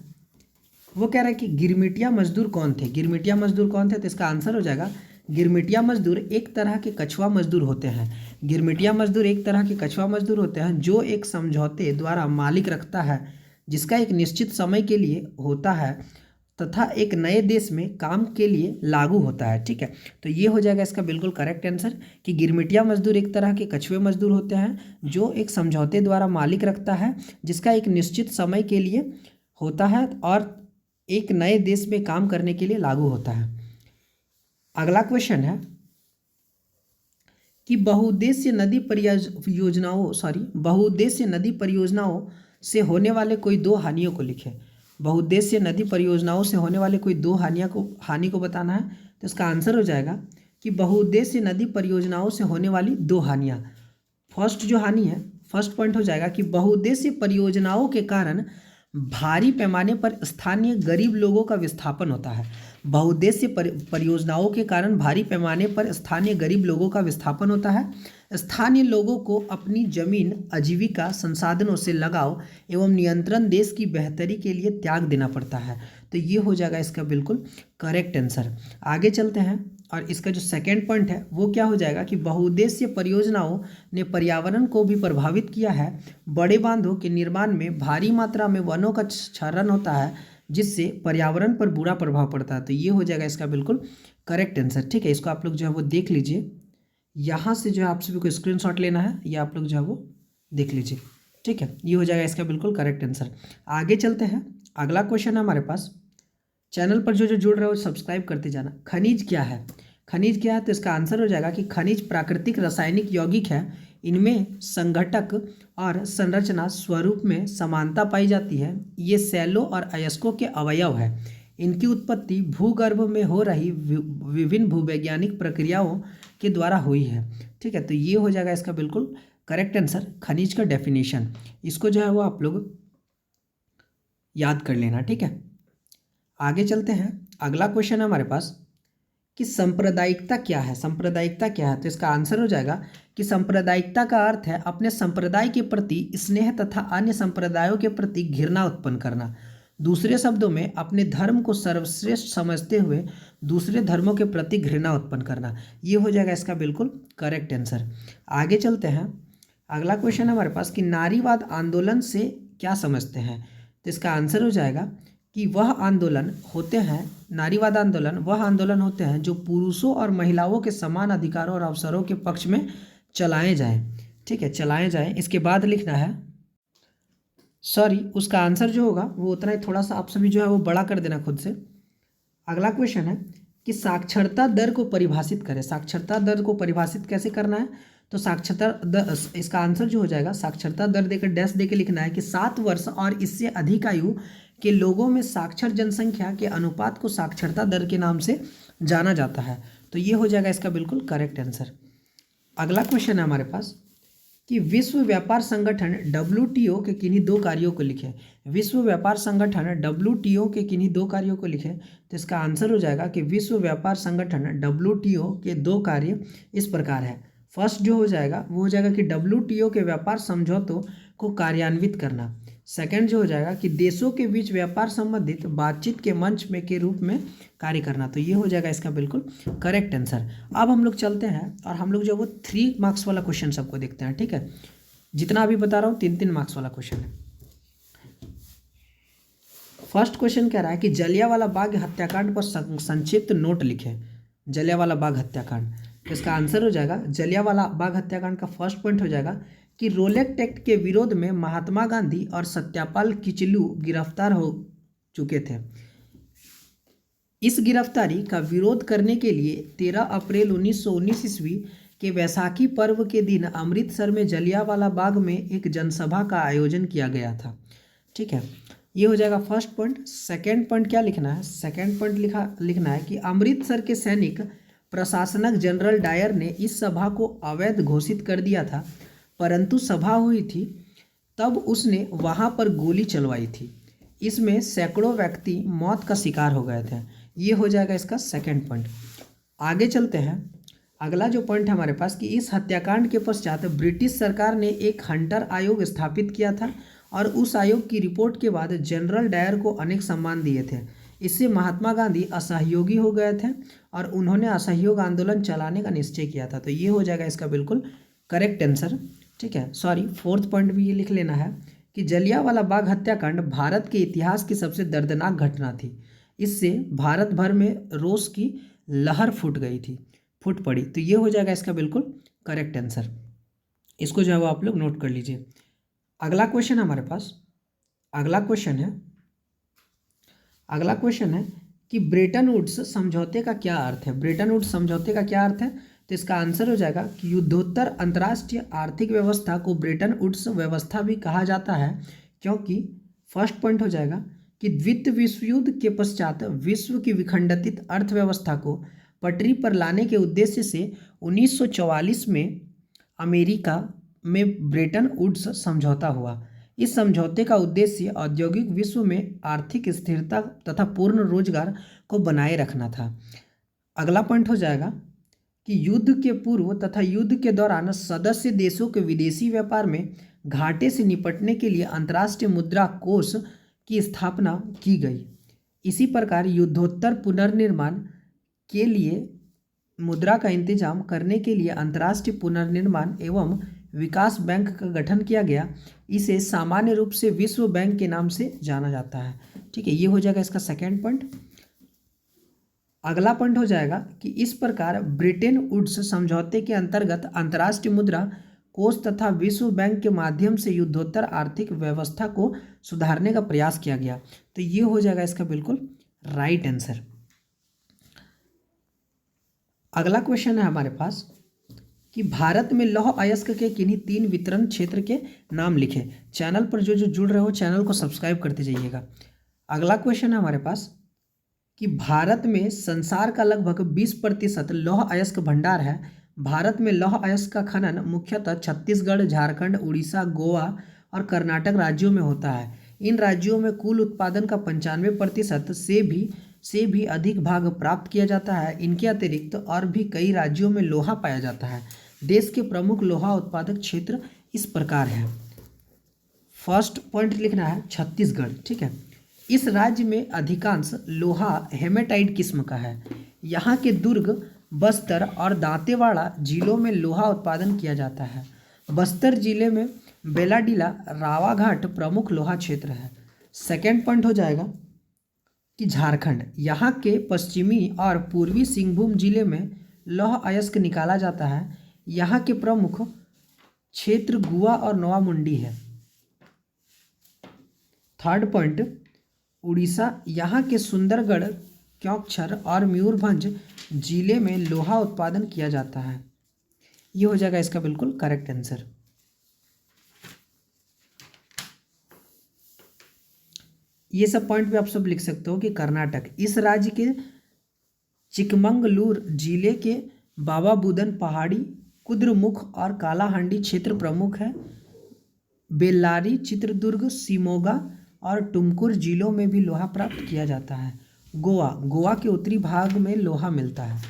वो कह रहा है कि गिरमिटिया मजदूर कौन थे? गिरमिटिया मजदूर कौन थे? तो इसका आंसर हो जाएगा गिरमिटिया मजदूर एक तरह के कछुआ मजदूर होते हैं। गिरमिटिया मजदूर एक तरह के कछुआ मजदूर होते हैं जो एक समझौते द्वारा मालिक रखता है, जिसका एक निश्चित समय के लिए होता है तथा एक नए देश में काम के लिए लागू होता है। ठीक है, तो ये हो जाएगा इसका बिल्कुल करेक्ट आंसर कि गिरमिटिया मजदूर एक तरह के कछुए मजदूर होते हैं जो एक समझौते द्वारा मालिक रखता है, जिसका एक निश्चित समय के लिए होता है और एक नए देश में काम करने के लिए लागू होता है। अगला क्वेश्चन है कि बहुउद्देश्य नदी परियोजनाओं से होने वाले कोई 2 हानियों को लिखें। बहुउद्देश्य नदी परियोजनाओं से होने वाले कोई 2 हानि को बताना है। तो इसका आंसर हो जाएगा कि बहुउद्देश्य नदी परियोजनाओं से होने वाली 2 हानियाँ। फर्स्ट जो हानि है, फर्स्ट पॉइंट हो जाएगा कि बहुउद्देश्य परियोजनाओं के कारण भारी पैमाने पर स्थानीय गरीब लोगों का विस्थापन होता है। बहुउद्देश्य परियोजनाओं के कारण भारी पैमाने पर स्थानीय गरीब लोगों का विस्थापन होता है। स्थानीय लोगों को अपनी जमीन, आजीविका, संसाधनों से लगाव एवं नियंत्रण देश की बेहतरी के लिए त्याग देना पड़ता है। तो ये हो जाएगा इसका बिल्कुल करेक्ट आंसर। आगे चलते हैं, और इसका जो सेकेंड पॉइंट है वो क्या हो जाएगा कि बहुउद्देश्य परियोजनाओं ने पर्यावरण को भी प्रभावित किया है। बड़े बांधों के निर्माण में भारी मात्रा में वनों का क्षरण होता है, जिससे पर्यावरण पर बुरा प्रभाव पड़ता है। तो ये हो जाएगा इसका बिल्कुल करेक्ट आंसर। ठीक है, इसको आप लोग जो है वो देख लीजिए। यहाँ से जो है आप सभी को स्क्रीनशॉट लेना है, ये आप लोग जो है वो देख लीजिए। ठीक है, ये हो जाएगा इसका बिल्कुल करेक्ट आंसर। आगे चलते हैं, अगला क्वेश्चन है हमारे पास। चैनल पर जो जो जुड़ रहे हो सब्सक्राइब करते जाना। खनिज क्या है? खनिज क्या है? तो इसका आंसर हो जाएगा कि खनिज प्राकृतिक, रासायनिक, यौगिक है। इनमें संघटक और संरचना स्वरूप में समानता पाई जाती है। ये सेलों और अयस्कों के अवयव है। इनकी उत्पत्ति भूगर्भ में हो रही विभिन्न भूवैज्ञानिक प्रक्रियाओं के द्वारा हुई है। ठीक है, तो ये हो जाएगा इसका बिल्कुल करेक्ट आंसर, खनिज का डेफिनेशन। इसको जो है वो आप लोग याद कर लेना। ठीक है, आगे चलते हैं, अगला क्वेश्चन है हमारे पास कि सांप्रदायिकता क्या है? सांप्रदायिकता क्या है? तो इसका आंसर हो जाएगा कि सांप्रदायिकता का अर्थ है अपने संप्रदाय के प्रति स्नेह तथा अन्य संप्रदायों के प्रति घृणा उत्पन्न करना। दूसरे शब्दों में अपने धर्म को सर्वश्रेष्ठ समझते हुए दूसरे धर्मों के प्रति घृणा उत्पन्न करना। ये हो जाएगा इसका बिल्कुल करेक्ट आंसर। आगे चलते हैं। अगला क्वेश्चन है हमारे पास कि नारीवाद आंदोलन से क्या समझते हैं। तो इसका आंसर हो जाएगा कि वह आंदोलन होते हैं, नारीवाद आंदोलन वह आंदोलन होते हैं जो पुरुषों और महिलाओं के समान अधिकारों और अवसरों के पक्ष में चलाए जाएं। ठीक है, चलाए जाएं। इसके बाद लिखना है, सॉरी उसका आंसर जो होगा वो उतना ही, थोड़ा सा आप सभी जो है वो बड़ा कर देना खुद से। अगला क्वेश्चन है कि साक्षरता दर को परिभाषित करें। साक्षरता दर को परिभाषित कैसे करना है। तो साक्षरता दर, इसका आंसर जो हो जाएगा, साक्षरता दर देकर डैश देकर लिखना है कि 7 वर्ष और इससे अधिक आयु के लोगों में साक्षर जनसंख्या के अनुपात को साक्षरता दर के नाम से जाना जाता है। तो ये हो जाएगा इसका बिल्कुल करेक्ट आंसर। अगला क्वेश्चन है हमारे पास कि विश्व व्यापार संगठन WTO के किन्हीं 2 कार्यों को लिखें। विश्व व्यापार संगठन WTO के किन्हीं 2 कार्यों को लिखें। तो इसका आंसर हो जाएगा कि विश्व व्यापार संगठन WTO के 2 कार्य इस प्रकार है। फर्स्ट जो हो जाएगा वो हो जाएगा कि WTO के व्यापार समझौतों को कार्यान्वित करना। सेकंड जो हो जाएगा कि देशों के बीच व्यापार संबंधित बातचीत के मंच में के रूप में कार्य करना। तो ये हो जाएगा इसका बिल्कुल करेक्ट आंसर। अब हम लोग चलते हैं और हम लोग जो वो 3 मार्क्स वाला क्वेश्चन सबको देखते हैं। ठीक है, जितना अभी बता रहा हूँ 3-3 मार्क्स वाला क्वेश्चन है। फर्स्ट क्वेश्चन कह रहा है कि जलियांवाला बाग हत्याकांड पर संक्षिप्त नोट लिखें। जलियांवाला बाग हत्याकांड, तो इसका आंसर हो जाएगा, जलियांवाला बाग हत्याकांड का फर्स्ट पॉइंट हो जाएगा कि रोलेक्ट एक्ट के विरोध में महात्मा गांधी और सत्यापाल किचलू गिरफ्तार हो चुके थे। इस गिरफ्तारी का विरोध करने के लिए 13 अप्रैल 1919 ईस्वी के वैसाखी पर्व के दिन अमृतसर में जलियांवाला बाग में एक जनसभा का आयोजन किया गया था। ठीक है, ये हो जाएगा फर्स्ट पॉइंट। सेकेंड पॉइंट क्या लिखना है। सेकेंड पॉइंट लिखना है कि अमृतसर के सैनिक प्रशासक जनरल डायर ने इस सभा को अवैध घोषित कर दिया था, परंतु सभा हुई थी तब उसने वहां पर गोली चलवाई थी। इसमें सैकड़ों व्यक्ति मौत का शिकार हो गए थे। ये हो जाएगा इसका सेकंड पॉइंट। आगे चलते हैं। अगला जो पॉइंट है हमारे पास कि इस हत्याकांड के पश्चात ब्रिटिश सरकार ने एक हंटर आयोग स्थापित किया था और उस आयोग की रिपोर्ट के बाद जनरल डायर को अनेक सम्मान दिए थे। इससे महात्मा गांधी असहयोगी हो गए थे और उन्होंने असहयोग आंदोलन चलाने का निश्चय किया था। तो ये हो जाएगा इसका बिल्कुल करेक्ट आंसर। ठीक है, सॉरी फोर्थ पॉइंट भी ये लिख लेना है कि जलियांवाला बाग हत्याकांड भारत के इतिहास की सबसे दर्दनाक घटना थी। इससे भारत भर में रोष की लहर फूट पड़ी। तो ये हो जाएगा इसका बिल्कुल करेक्ट आंसर। इसको जो है वो आप लोग नोट कर लीजिए। अगला क्वेश्चन हमारे पास, अगला क्वेश्चन है कि ब्रेटन वुड्स समझौते का क्या अर्थ है। ब्रेटन वुड्स समझौते का क्या अर्थ है। तो इसका आंसर हो जाएगा कि युद्धोत्तर अंतर्राष्ट्रीय आर्थिक व्यवस्था को ब्रेटन वुड्स व्यवस्था भी कहा जाता है, क्योंकि फर्स्ट पॉइंट हो जाएगा कि द्वितीय विश्व युद्ध के पश्चात विश्व की विखंडित अर्थव्यवस्था को पटरी पर लाने के उद्देश्य से 1944 में अमेरिका में ब्रेटन वुड्स समझौता हुआ। इस समझौते का उद्देश्य औद्योगिक विश्व में आर्थिक स्थिरता तथा पूर्ण रोजगार को बनाए रखना था। अगला पॉइंट हो जाएगा कि युद्ध के पूर्व तथा युद्ध के दौरान सदस्य देशों के विदेशी व्यापार में घाटे से निपटने के लिए अंतर्राष्ट्रीय मुद्रा कोष की स्थापना की गई। इसी प्रकार युद्धोत्तर पुनर्निर्माण के लिए मुद्रा का इंतजाम करने के लिए अंतर्राष्ट्रीय पुनर्निर्माण एवं विकास बैंक का गठन किया गया। इसे सामान्य रूप से विश्व बैंक के नाम से जाना जाता है। ठीक है, ये हो जाएगा इसका सेकेंड पॉइंट। अगला पॉइंट हो जाएगा कि इस प्रकार ब्रेटन वुड्स समझौते के अंतर्गत अंतर्राष्ट्रीय मुद्रा कोष तथा विश्व बैंक के माध्यम से युद्धोत्तर आर्थिक व्यवस्था को सुधारने का प्रयास किया गया। तो ये हो जाएगा इसका बिल्कुल राइट आंसर। अगला क्वेश्चन है हमारे पास कि भारत में लौह अयस्क के किन्हीं 3 वितरण क्षेत्र के नाम लिखें। चैनल पर जो जुड़ रहे हो चैनल को सब्सक्राइब करते जाइएगा। अगला क्वेश्चन है हमारे पास कि भारत में संसार का लगभग 20% लौह अयस्क भंडार है। भारत में लौह अयस्क का खनन मुख्यतः छत्तीसगढ़, झारखंड, उड़ीसा, गोवा और कर्नाटक राज्यों में होता है। इन राज्यों में कुल उत्पादन का 95% से भी अधिक भाग प्राप्त किया जाता है। इनके अतिरिक्त और भी कई राज्यों में लोहा पाया जाता है। देश के प्रमुख लोहा उत्पादक क्षेत्र इस प्रकार हैं। फर्स्ट पॉइंट लिखना है छत्तीसगढ़। ठीक है, इस राज्य में अधिकांश लोहा हेमेटाइट किस्म का है। यहाँ के दुर्ग, बस्तर और दांतेवाड़ा जिलों में लोहा उत्पादन किया जाता है। बस्तर जिले में बेलाडीला रावाघाट प्रमुख लोहा क्षेत्र है। सेकेंड पॉइंट हो जाएगा कि झारखंड, यहाँ के पश्चिमी और पूर्वी सिंहभूम जिले में लौह अयस्क निकाला जाता है। यहाँ के प्रमुख क्षेत्र गुआ और नोआमुंडी है। थर्ड पॉइंट, उड़ीसा, यहाँ के सुंदरगढ़, क्योंकछर और मयूरभंज जिले में लोहा उत्पादन किया जाता है। ये हो जाएगा इसका बिल्कुल करेक्ट आंसर। ये सब पॉइंट भी आप सब लिख सकते हो कि कर्नाटक, इस राज्य के चिकमंगलूर जिले के बाबा बुदन पहाड़ी, कुद्रेमुख और कालाहांडी क्षेत्र प्रमुख है। बेल्लारी, चित्रदुर्ग, शिमोगा और तुमकुर जिलों में भी लोहा प्राप्त किया जाता है। गोवा, गोवा के उत्तरी भाग में लोहा मिलता है।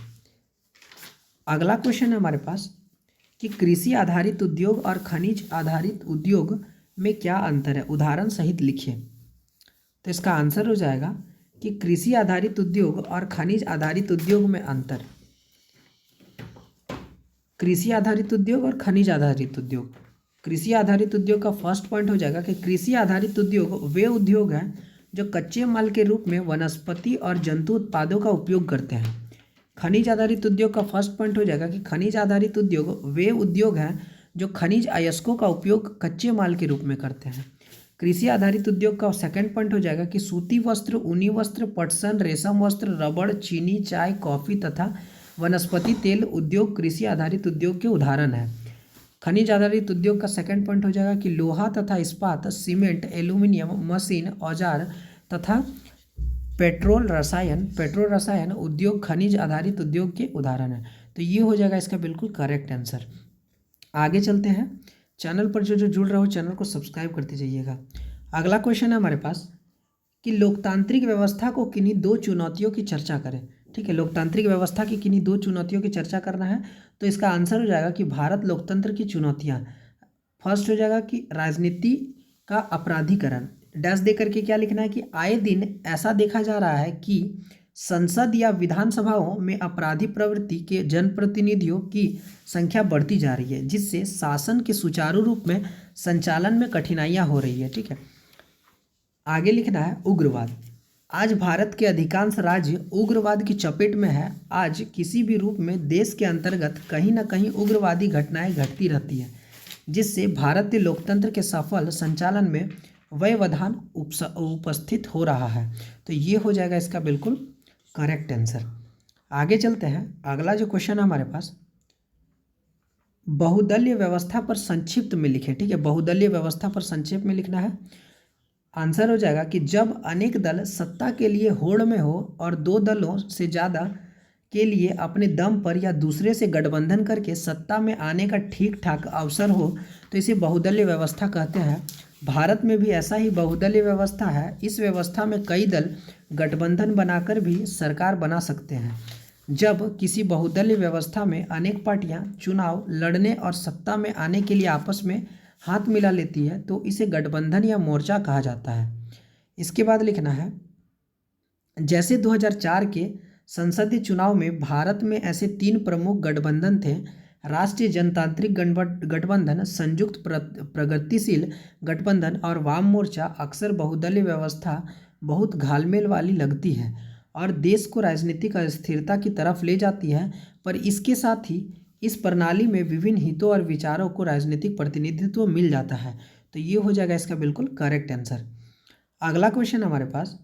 अगला क्वेश्चन है हमारे पास कि कृषि आधारित उद्योग और खनिज आधारित उद्योग में क्या अंतर है, उदाहरण सहित लिखिए। तो इसका आंसर हो जाएगा कि कृषि आधारित उद्योग और खनिज आधारित उद्योग में अंतर। कृषि आधारित उद्योग और खनिज आधारित उद्योग। कृषि आधारित उद्योग का फर्स्ट पॉइंट हो जाएगा कि कृषि आधारित उद्योग वे उद्योग हैं जो कच्चे माल के रूप में वनस्पति और जंतु उत्पादों का उपयोग करते हैं। खनिज आधारित उद्योग का फर्स्ट पॉइंट हो जाएगा कि खनिज आधारित उद्योग वे उद्योग हैं जो खनिज अयस्कों का उपयोग कच्चे माल के रूप में करते हैं। कृषि आधारित उद्योग का सेकंड पॉइंट हो जाएगा कि सूती वस्त्र, ऊनी वस्त्र, पटसन, रेशम वस्त्र, रबड़, चीनी, चाय, कॉफी तथा वनस्पति तेल उद्योग कृषि आधारित उद्योग के उदाहरण हैं। खनिज आधारित उद्योग का सेकंड पॉइंट हो जाएगा कि लोहा तथा इस्पात, सीमेंट, एल्यूमिनियम, मशीन, औजार तथा पेट्रोल रसायन उद्योग खनिज आधारित उद्योग के उदाहरण हैं। तो ये हो जाएगा इसका बिल्कुल करेक्ट आंसर। आगे चलते हैं। चैनल पर जो जुड़ रहे हो चैनल को सब्सक्राइब करते जाइएगा। अगला क्वेश्चन है हमारे पास कि लोकतांत्रिक व्यवस्था को किन्हीं दो चुनौतियों की चर्चा करें। ठीक है, लोकतांत्रिक व्यवस्था की किन्हीं दो चुनौतियों की चर्चा करना है। तो इसका आंसर हो जाएगा कि भारत लोकतंत्र की चुनौतियाँ। फर्स्ट हो जाएगा कि राजनीति का अपराधीकरण, डैश दे करके क्या लिखना है कि आए दिन ऐसा देखा जा रहा है कि संसद या विधानसभाओं में अपराधी प्रवृत्ति के जनप्रतिनिधियों की संख्या बढ़ती जा रही है, जिससे शासन के सुचारू रूप में संचालन में कठिनाइयां हो रही है। ठीक है, आगे लिखना है उग्रवाद। आज भारत के अधिकांश राज्य उग्रवाद की चपेट में है। आज किसी भी रूप में देश के अंतर्गत कहीं ना कहीं उग्रवादी घटनाएं घटती रहती है, जिससे भारतीय लोकतंत्र के सफल संचालन में व्यवधान उपस्थित हो रहा है। तो ये हो जाएगा इसका बिल्कुल करेक्ट आंसर। आगे चलते हैं। अगला जो क्वेश्चन है हमारे पास, बहुदलीय व्यवस्था पर संक्षिप्त में लिखें। ठीक है, बहुदलीय व्यवस्था पर संक्षेप में लिखना है। आंसर हो जाएगा कि जब अनेक दल सत्ता के लिए होड़ में हो और दो दलों से ज़्यादा के लिए अपने दम पर या दूसरे से गठबंधन करके सत्ता में आने का ठीक ठाक अवसर हो, तो इसे बहुदलीय व्यवस्था कहते हैं। भारत में भी ऐसा ही बहुदलीय व्यवस्था है। इस व्यवस्था में कई दल गठबंधन बनाकर भी सरकार बना सकते हैं। जब किसी बहुदलीय व्यवस्था में अनेक पार्टियां चुनाव लड़ने और सत्ता में आने के लिए आपस में हाथ मिला लेती है, तो इसे गठबंधन या मोर्चा कहा जाता है। इसके बाद लिखना है, जैसे 2004 के संसदीय चुनाव में भारत में ऐसे 3 प्रमुख गठबंधन थे, राष्ट्रीय जनतांत्रिक गठबंधन, संयुक्त प्रगतिशील गठबंधन और वाम मोर्चा। अक्सर बहुदलीय व्यवस्था बहुत घालमेल वाली लगती है और देश को राजनीतिक अस्थिरता की तरफ ले जाती है, पर इसके साथ ही इस प्रणाली में विभिन्न हितों और विचारों को राजनीतिक प्रतिनिधित्व मिल जाता है। तो ये हो जाएगा इसका बिल्कुल करेक्ट आंसर। अगला क्वेश्चन हमारे पास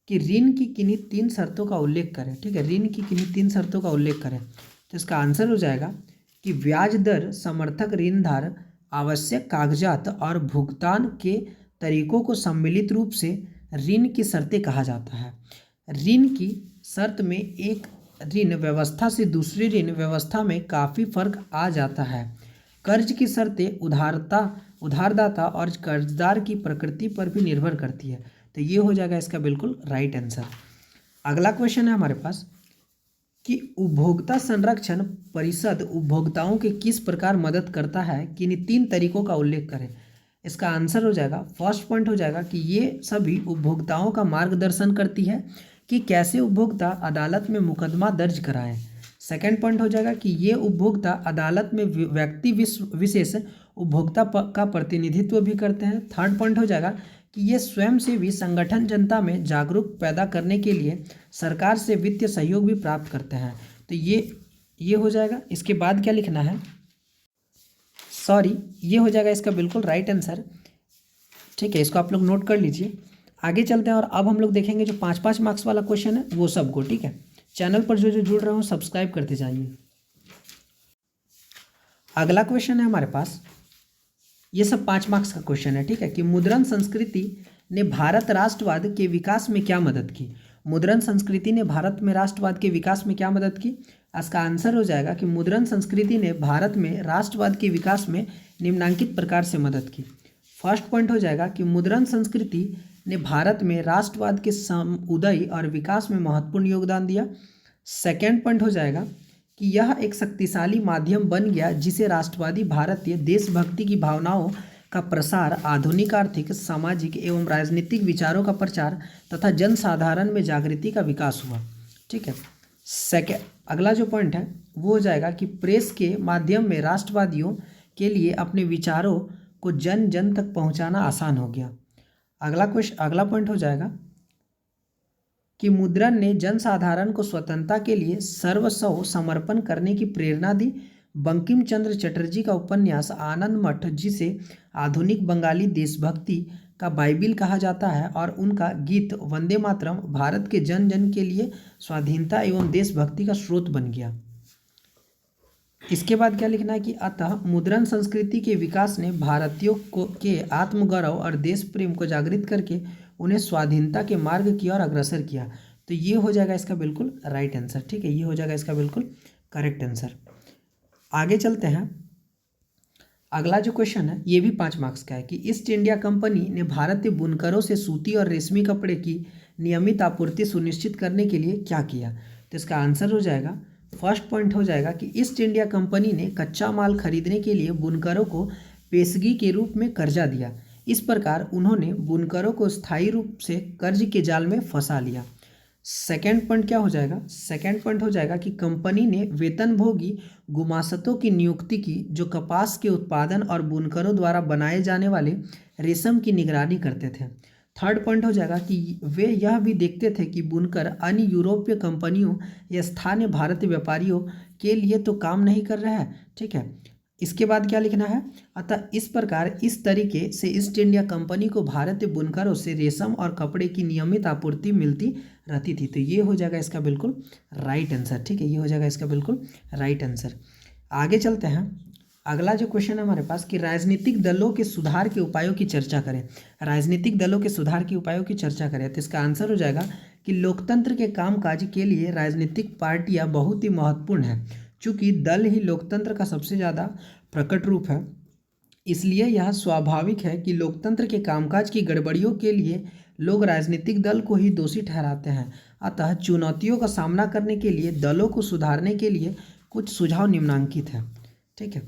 कि ऋण की किन्हीं 3 शर्तों का उल्लेख करें। ठीक है, ऋण की किन्हीं 3 शर्तों का उल्लेख करें। तो इसका आंसर हो जाएगा कि ब्याज दर, समर्थक ऋणधार, आवश्यक कागजात और भुगतान के तरीकों को सम्मिलित रूप से ऋण की शर्तें कहा जाता है। ऋण की शर्त में एक ऋण व्यवस्था से दूसरी ऋण व्यवस्था में काफ़ी फर्क आ जाता है। कर्ज की शर्तें उधारदाता और कर्जदार की प्रकृति पर भी निर्भर करती है। तो ये हो जाएगा इसका बिल्कुल राइट आंसर। अगला क्वेश्चन है हमारे पास कि उपभोक्ता संरक्षण परिषद उपभोक्ताओं के किस प्रकार मदद करता है, किन्हीं 3 तरीकों का उल्लेख करें। इसका आंसर हो जाएगा, फर्स्ट पॉइंट हो जाएगा कि ये सभी उपभोक्ताओं का मार्गदर्शन करती है कि कैसे उपभोक्ता अदालत में मुकदमा दर्ज कराएं। सेकंड पॉइंट हो जाएगा कि ये उपभोक्ता अदालत में व्यक्ति विशेष उपभोक्ता का प्रतिनिधित्व भी करते हैं। थर्ड पॉइंट हो जाएगा कि ये स्वयंसेवी संगठन जनता में जागरूक पैदा करने के लिए सरकार से वित्तीय सहयोग भी प्राप्त करते हैं। तो ये हो जाएगा। इसके बाद क्या लिखना है, सॉरी, ये हो जाएगा इसका बिल्कुल राइट आंसर। ठीक है, इसको आप लोग नोट कर लीजिए। आगे चलते हैं और अब हम लोग देखेंगे जो 5-5 मार्क्स वाला क्वेश्चन है वो सबको। ठीक है, चैनल पर जो जुड़ रहे हो सब्सक्राइब करते जाइए। अगला क्वेश्चन है हमारे पास, ये सब 5 मार्क्स का क्वेश्चन है। ठीक है, कि मुद्रण संस्कृति ने भारत राष्ट्रवाद के विकास में क्या मदद की। मुद्रण संस्कृति ने भारत में राष्ट्रवाद के विकास में क्या मदद की। इसका आंसर हो जाएगा कि मुद्रण संस्कृति ने भारत में राष्ट्रवाद के विकास में निम्नलिखित प्रकार से मदद की। फर्स्ट पॉइंट हो जाएगा कि मुद्रण संस्कृति ने भारत में राष्ट्रवाद के समुदय और विकास में महत्वपूर्ण योगदान दिया। सेकेंड पॉइंट हो जाएगा कि यह एक शक्तिशाली माध्यम बन गया जिसे राष्ट्रवादी भारतीय देशभक्ति की भावनाओं का प्रसार, आधुनिक आर्थिक, सामाजिक एवं राजनीतिक विचारों का प्रचार तथा जनसाधारण में जागृति का विकास हुआ। ठीक है, अगला जो पॉइंट है वो हो जाएगा कि प्रेस के माध्यम में राष्ट्रवादियों के लिए अपने विचारों को जन जन तक पहुंचाना आसान हो गया। अगला पॉइंट हो जाएगा कि मुद्रण ने जनसाधारण को स्वतंत्रता के लिए सर्वस्व समर्पण करने की प्रेरणा दी। बंकिम चंद्र चटर्जी का उपन्यास आनंद मठ, जिसे आधुनिक बंगाली देशभक्ति का बाइबिल कहा जाता है, और उनका गीत वंदे मातरम भारत के जन जन के लिए स्वाधीनता एवं देशभक्ति का स्रोत बन गया। इसके बाद क्या लिखना है कि अतः मुद्रण संस्कृति के विकास ने भारतीयों के आत्मगौरव और देश प्रेम को जागृत करके उन्हें स्वाधीनता के मार्ग की ओर अग्रसर किया। तो ये हो जाएगा इसका बिल्कुल राइट आंसर। ठीक है, ये हो जाएगा इसका बिल्कुल करेक्ट आंसर। आगे चलते हैं। अगला जो क्वेश्चन है ये भी 5 मार्क्स का है कि ईस्ट इंडिया कंपनी ने भारतीय बुनकरों से सूती और रेशमी कपड़े की नियमित आपूर्ति सुनिश्चित करने के लिए क्या किया। तो इसका आंसर हो जाएगा, फर्स्ट पॉइंट हो जाएगा कि ईस्ट इंडिया कंपनी ने कच्चा माल खरीदने के लिए बुनकरों को पेशगी के रूप में कर्जा दिया। इस प्रकार उन्होंने बुनकरों को स्थायी रूप से कर्ज के जाल में फंसा लिया। सेकेंड पॉइंट क्या हो जाएगा, सेकेंड पॉइंट हो जाएगा कि कंपनी ने वेतनभोगी गुमास्तों की नियुक्ति की जो कपास के उत्पादन और बुनकरों द्वारा बनाए जाने वाले रेशम की निगरानी करते थे। थर्ड पॉइंट हो जाएगा कि वे यह भी देखते थे कि बुनकर अन्य यूरोपीय कंपनियों या स्थानीय भारतीय व्यापारियों के लिए तो काम नहीं कर रहा है। ठीक है, इसके बाद क्या लिखना है, अतः इस प्रकार इस तरीके से ईस्ट इंडिया कंपनी को भारतीय बुनकरों से रेशम और कपड़े की नियमित आपूर्ति मिलती रहती थी। तो ये हो जाएगा इसका बिल्कुल राइट आंसर। ठीक है, ये हो जाएगा इसका बिल्कुल राइट आंसर। आगे चलते हैं। अगला जो क्वेश्चन है हमारे पास कि राजनीतिक दलों के सुधार के उपायों की चर्चा करें। राजनीतिक दलों के सुधार के उपायों की चर्चा करें। तो इसका आंसर हो जाएगा कि लोकतंत्र के कामकाज के लिए राजनीतिक पार्टियां बहुत ही महत्वपूर्ण हैं। चूँकि दल ही लोकतंत्र का सबसे ज़्यादा प्रकट रूप है, इसलिए यह स्वाभाविक है कि लोकतंत्र के कामकाज की गड़बड़ियों के लिए लोग राजनीतिक दल को ही दोषी ठहराते हैं। अतः चुनौतियों का सामना करने के लिए दलों को सुधारने के लिए कुछ सुझाव निम्नलिखित हैं। ठीक है,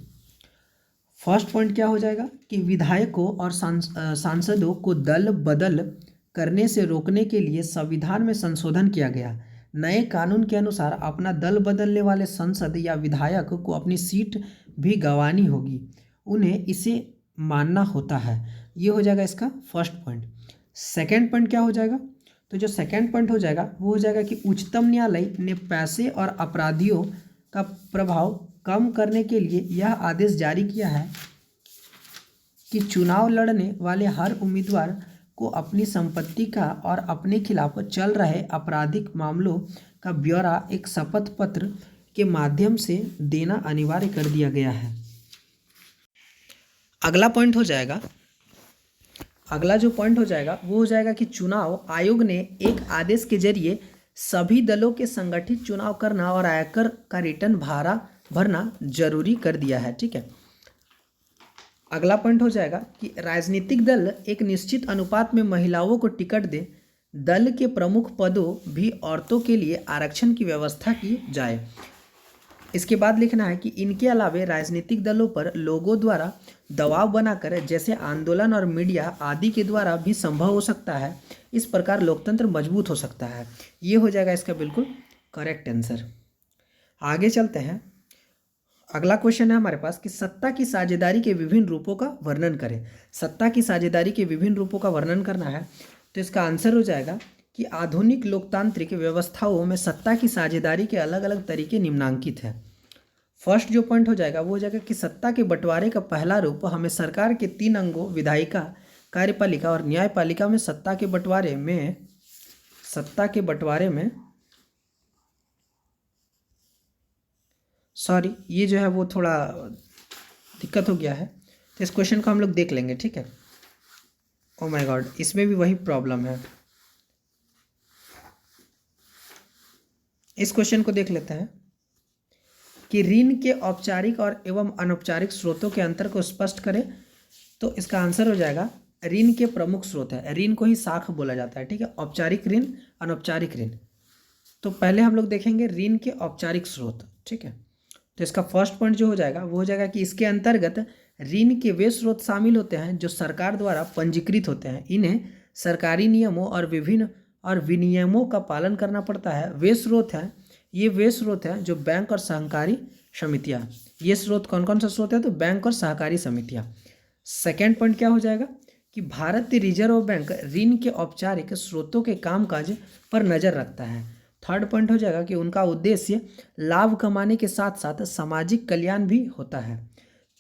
फर्स्ट पॉइंट क्या हो जाएगा कि विधायकों और सांसदों को दल बदल करने से रोकने के लिए संविधान में संशोधन किया गया। नए कानून के अनुसार अपना दल बदलने वाले सांसद या विधायक को अपनी सीट भी गंवानी होगी, उन्हें इसे मानना होता है। ये हो जाएगा इसका फर्स्ट पॉइंट। सेकंड पॉइंट क्या हो जाएगा, तो जो सेकंड पॉइंट हो जाएगा वो हो जाएगा कि उच्चतम न्यायालय ने पैसे और अपराधियों का प्रभाव कम करने के लिए यह आदेश जारी किया है कि चुनाव लड़ने वाले हर उम्मीदवार को अपनी संपत्ति का और अपने खिलाफ चल रहे आपराधिक मामलों का ब्यौरा एक शपथ पत्र के माध्यम से देना अनिवार्य कर दिया गया है। अगला पॉइंट हो जाएगा, अगला जो पॉइंट हो जाएगा वो हो जाएगा कि चुनाव आयोग ने एक आदेश के जरिए सभी दलों के संगठित चुनाव करना और आयकर का रिटर्न भरना जरूरी कर दिया है। ठीक है, अगला पॉइंट हो जाएगा कि राजनीतिक दल एक निश्चित अनुपात में महिलाओं को टिकट दे, दल के प्रमुख पदों भी औरतों के लिए आरक्षण की व्यवस्था की जाए। इसके बाद लिखना है कि इनके अलावे राजनीतिक दलों पर लोगों द्वारा दबाव बनाकर जैसे आंदोलन और मीडिया आदि के द्वारा भी संभव हो सकता है। इस प्रकार लोकतंत्र मजबूत हो सकता है। ये हो जाएगा इसका बिल्कुल करेक्ट आंसर। आगे चलते हैं। अगला क्वेश्चन है हमारे पास कि सत्ता की साझेदारी के विभिन्न रूपों का वर्णन करें। सत्ता की साझेदारी के विभिन्न रूपों का वर्णन करना है तो इसका आंसर हो जाएगा कि आधुनिक लोकतांत्रिक व्यवस्थाओं में सत्ता की साझेदारी के अलग अलग तरीके निम्नांकित हैं। फर्स्ट जो पॉइंट हो जाएगा वो हो जाएगा कि सत्ता के बंटवारे का पहला रूप हमें सरकार के 3 अंगों विधायिका, कार्यपालिका और न्यायपालिका में सत्ता के बंटवारे में सॉरी ये जो है वो थोड़ा दिक्कत हो गया है तो इस क्वेश्चन को हम लोग देख लेंगे, ठीक है। ओ माय गॉड, इसमें भी वही प्रॉब्लम है। इस क्वेश्चन को देख लेते हैं कि ऋण के औपचारिक और एवं अनौपचारिक स्रोतों के अंतर को स्पष्ट करें। तो इसका आंसर हो जाएगा ऋण के प्रमुख स्रोत है, ऋण को ही शाख बोला जाता है, ठीक है। औपचारिक ऋण, अनौपचारिक ऋण। तो पहले हम लोग देखेंगे ऋण के औपचारिक स्रोत, ठीक है। तो इसका फर्स्ट पॉइंट जो हो जाएगा वो हो जाएगा कि इसके अंतर्गत ऋण के वे स्रोत शामिल होते हैं जो सरकार द्वारा पंजीकृत होते हैं। इन्हें सरकारी नियमों और विभिन्न विनियमों का पालन करना पड़ता है। वे स्रोत हैं जो बैंक और सहकारी समितियाँ। ये स्रोत कौन कौन सा स्रोत है? तो बैंक और सहकारी समितियाँ। सेकेंड पॉइंट क्या हो जाएगा कि भारतीय रिजर्व बैंक ऋण के औपचारिक स्रोतों के कामकाज पर नज़र रखता है। थर्ड पॉइंट हो जाएगा कि उनका उद्देश्य लाभ कमाने के साथ साथ सामाजिक कल्याण भी होता है।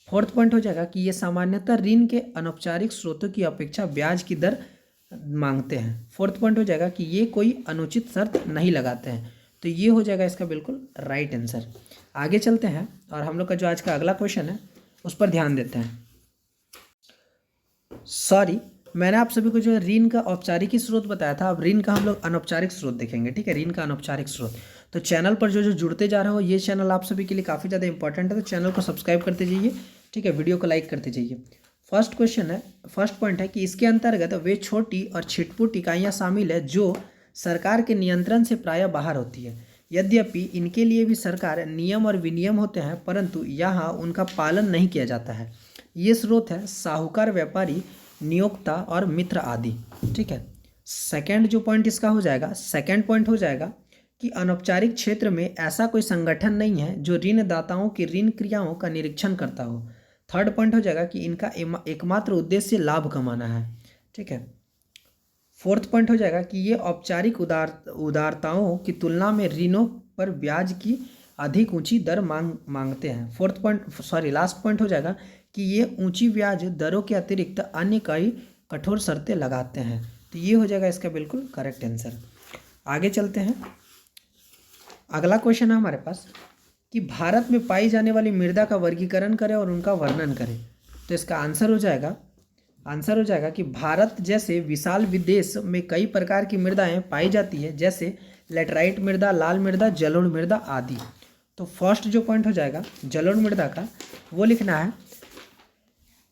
फोर्थ पॉइंट हो जाएगा कि ये सामान्यतः ऋण के अनौपचारिक स्रोतों की अपेक्षा ब्याज की दर मांगते हैं। फोर्थ पॉइंट हो जाएगा कि ये कोई अनुचित शर्त नहीं लगाते हैं। तो ये हो जाएगा इसका बिल्कुल राइट आंसर। आगे चलते हैं और हम लोग का जो आज का अगला क्वेश्चन है उस पर ध्यान देते हैं। सॉरी, मैंने आप सभी को जो ऋण का औपचारिक स्रोत बताया था, अब ऋण का हम लोग अनौपचारिक स्रोत देखेंगे, ठीक है। ऋण का अनौपचारिक स्रोत। तो चैनल पर जो जुड़ते जा रहे हो, ये चैनल आप सभी के लिए काफ़ी ज़्यादा इंपॉर्टेंट है, तो चैनल को सब्सक्राइब करते जाइए, ठीक है। वीडियो को लाइक करते जाइए। फर्स्ट पॉइंट है कि इसके अंतर्गत वे छोटी और छिटपुट इकाइयाँ शामिल है जो सरकार के नियंत्रण से प्रायः बाहर होती है। यद्यपि इनके लिए भी सरकार नियम और विनियम होते हैं, परंतु यहाँ उनका पालन नहीं किया जाता है। ये स्रोत है साहूकार, व्यापारी, नियोक्ता और मित्र आदि, ठीक है। सेकंड पॉइंट हो जाएगा कि अनौपचारिक क्षेत्र में ऐसा कोई संगठन नहीं है जो ऋणदाताओं की ऋण क्रियाओं का निरीक्षण करता हो। थर्ड पॉइंट हो जाएगा कि इनका एकमात्र उद्देश्य लाभ कमाना है, ठीक है। फोर्थ पॉइंट हो जाएगा कि ये औपचारिक उदारताओं की तुलना में ऋणों पर ब्याज की अधिक ऊंची दर मांगते हैं। लास्ट पॉइंट हो जाएगा कि ये ऊंची ब्याज दरों के अतिरिक्त अन्य कई कठोर शर्तें लगाते हैं। तो ये हो जाएगा इसका बिल्कुल करेक्ट आंसर। आगे चलते हैं। अगला क्वेश्चन है हमारे पास कि भारत में पाई जाने वाली मृदा का वर्गीकरण करें और उनका वर्णन करें। तो इसका आंसर हो जाएगा कि भारत जैसे विशाल विदेश में कई प्रकार की मृदाएं पाई जाती है, जैसे लेटराइट मृदा, लाल मृदा, जलोढ़ मृदा आदि। तो फर्स्ट जो पॉइंट हो जाएगा जलोढ़ मृदा का, वो लिखना है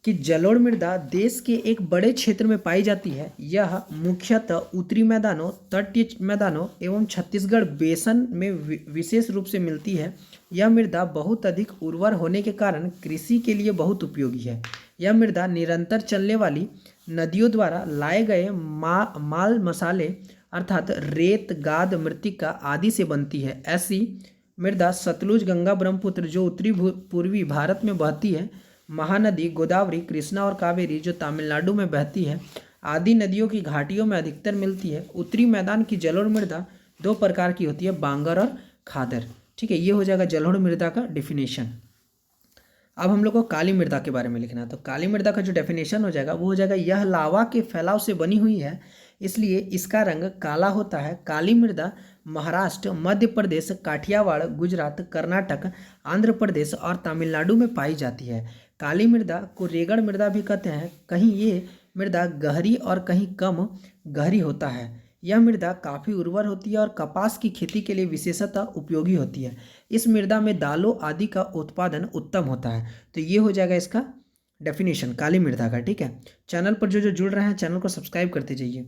कि जलोढ़ मृदा देश के एक बड़े क्षेत्र में पाई जाती है। यह मुख्यतः उत्तरी मैदानों, तटीय मैदानों एवं छत्तीसगढ़ बेसन में विशेष रूप से मिलती है। यह मृदा बहुत अधिक उर्वर होने के कारण कृषि के लिए बहुत उपयोगी है। यह मृदा निरंतर चलने वाली नदियों द्वारा लाए गए माल मसाले अर्थात रेत, गाद, मृत्तिका आदि से बनती है। ऐसी मृदा सतलुज, गंगा, ब्रह्मपुत्र जो उत्तरी पूर्वी भारत में बहती है, महानदी गोदावरी, कृष्णा और कावेरी जो तमिलनाडु में बहती है, आदि नदियों की घाटियों में अधिकतर मिलती है। उत्तरी मैदान की जलोढ़ मृदा 2 प्रकार की होती है, बांगर और खादर, ठीक है। ये हो जाएगा जलोढ़ मृदा का डेफिनेशन। अब हम लोग को काली मृदा के बारे में लिखना है। तो काली मृदा का जो डेफिनेशन हो जाएगा वो हो जाएगा यह लावा के फैलाव से बनी हुई है, इसलिए इसका रंग काला होता है। काली मृदा महाराष्ट्र, मध्य प्रदेश, काठियावाड़, गुजरात, कर्नाटक, आंध्र प्रदेश और तमिलनाडु में पाई जाती है। काली मृदा को रेगड़ मृदा भी कहते हैं। कहीं ये मृदा गहरी और कहीं कम गहरी होता है। यह मृदा काफ़ी उर्वर होती है और कपास की खेती के लिए विशेषतः उपयोगी होती है। इस मृदा में दालों आदि का उत्पादन उत्तम होता है। तो ये हो जाएगा इसका डेफिनेशन काली मृदा का, ठीक है। चैनल पर जो जुड़ रहे हैं चैनल को सब्सक्राइब करते जाइए।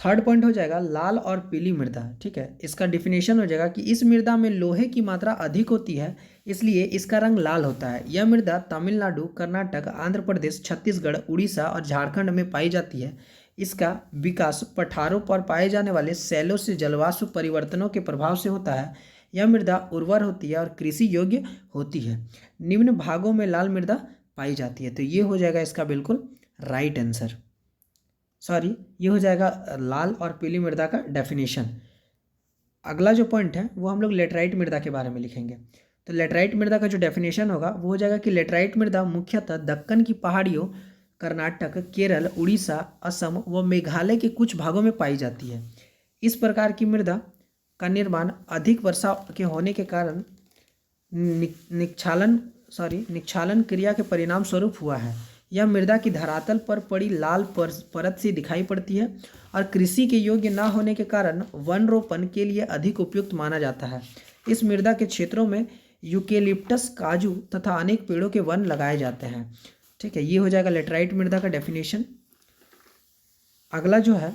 थर्ड पॉइंट हो जाएगा लाल और पीली मृदा। ठीक है, इसका डिफिनेशन हो जाएगा कि इस मृदा में लोहे की मात्रा अधिक होती है, इसलिए इसका रंग लाल होता है। यह मृदा तमिलनाडु, कर्नाटक, आंध्र प्रदेश, छत्तीसगढ़, उड़ीसा और झारखंड में पाई जाती है। इसका विकास पठारों पर पाए जाने वाले सैलों से जलवाष्प परिवर्तनों के प्रभाव से होता है। यह मृदा उर्वर होती है और कृषि योग्य होती है। निम्न भागों में लाल मृदा पाई जाती है। तो ये हो जाएगा इसका बिल्कुल राइट आंसर। सॉरी, ये हो जाएगा लाल और पीली मृदा का डेफिनेशन। अगला जो पॉइंट है वो हम लोग लेटराइट मृदा के बारे में लिखेंगे। तो लेटराइट मृदा का जो डेफिनेशन होगा वो हो जाएगा कि लेटराइट मृदा मुख्यतः दक्कन की पहाड़ियों, कर्नाटक, केरल, उड़ीसा, असम व मेघालय के कुछ भागों में पाई जाती है। इस प्रकार की मृदा का निर्माण अधिक वर्षा के होने के कारण निक्षालन क्रिया के परिणाम स्वरूप हुआ है। यह मृदा की धरातल पर पड़ी लाल परत से दिखाई पड़ती है और कृषि के योग्य न होने के कारण वन रोपण के लिए अधिक उपयुक्त माना जाता है। इस मृदा के क्षेत्रों में यूकेलिप्टस, काजू तथा अनेक पेड़ों के वन लगाए जाते हैं। ठीक है, ये हो जाएगा लेटराइट मृदा का डेफिनेशन। अगला जो है,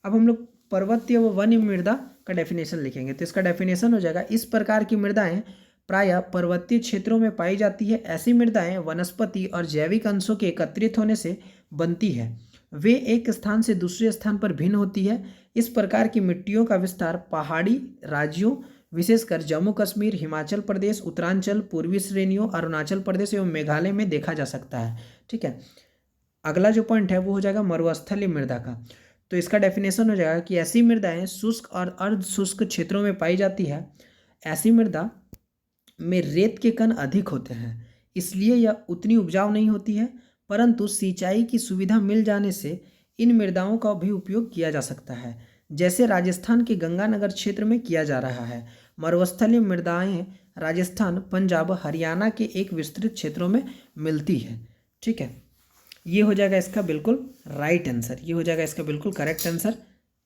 अब हम लोग पर्वतीय व वन्य मृदा का डेफिनेशन लिखेंगे। तो इसका डेफिनेशन हो जाएगा, इस प्रकार की मृदाएं प्रायः पर्वतीय क्षेत्रों में पाई जाती है। ऐसी मृदाएं वनस्पति और जैविक अंशों के एकत्रित होने से बनती है। वे एक स्थान से दूसरे स्थान पर भिन्न होती है। इस प्रकार की मिट्टियों का विस्तार पहाड़ी राज्यों, विशेषकर जम्मू कश्मीर, हिमाचल प्रदेश, उत्तरांचल, पूर्वी श्रेणियों, अरुणाचल प्रदेश एवं मेघालय में देखा जा सकता है। ठीक है, अगला जो पॉइंट है वो हो जाएगा मरुस्थलीय मृदा का। तो इसका डेफिनेशन हो जाएगा कि ऐसी मृदाएं शुष्क और अर्ध शुष्क क्षेत्रों में पाई जाती है। ऐसी मृदा में रेत के कण अधिक होते हैं, इसलिए यह उतनी उपजाऊ नहीं होती है, परंतु सिंचाई की सुविधा मिल जाने से इन मृदाओं का भी उपयोग किया जा सकता है, जैसे राजस्थान के गंगानगर क्षेत्र में किया जा रहा है। मरुस्थलीय मृदाएं राजस्थान, पंजाब, हरियाणा के एक विस्तृत क्षेत्रों में मिलती है। ठीक है, ये हो जाएगा इसका बिल्कुल राइट आंसर, ये हो जाएगा इसका बिल्कुल करेक्ट आंसर।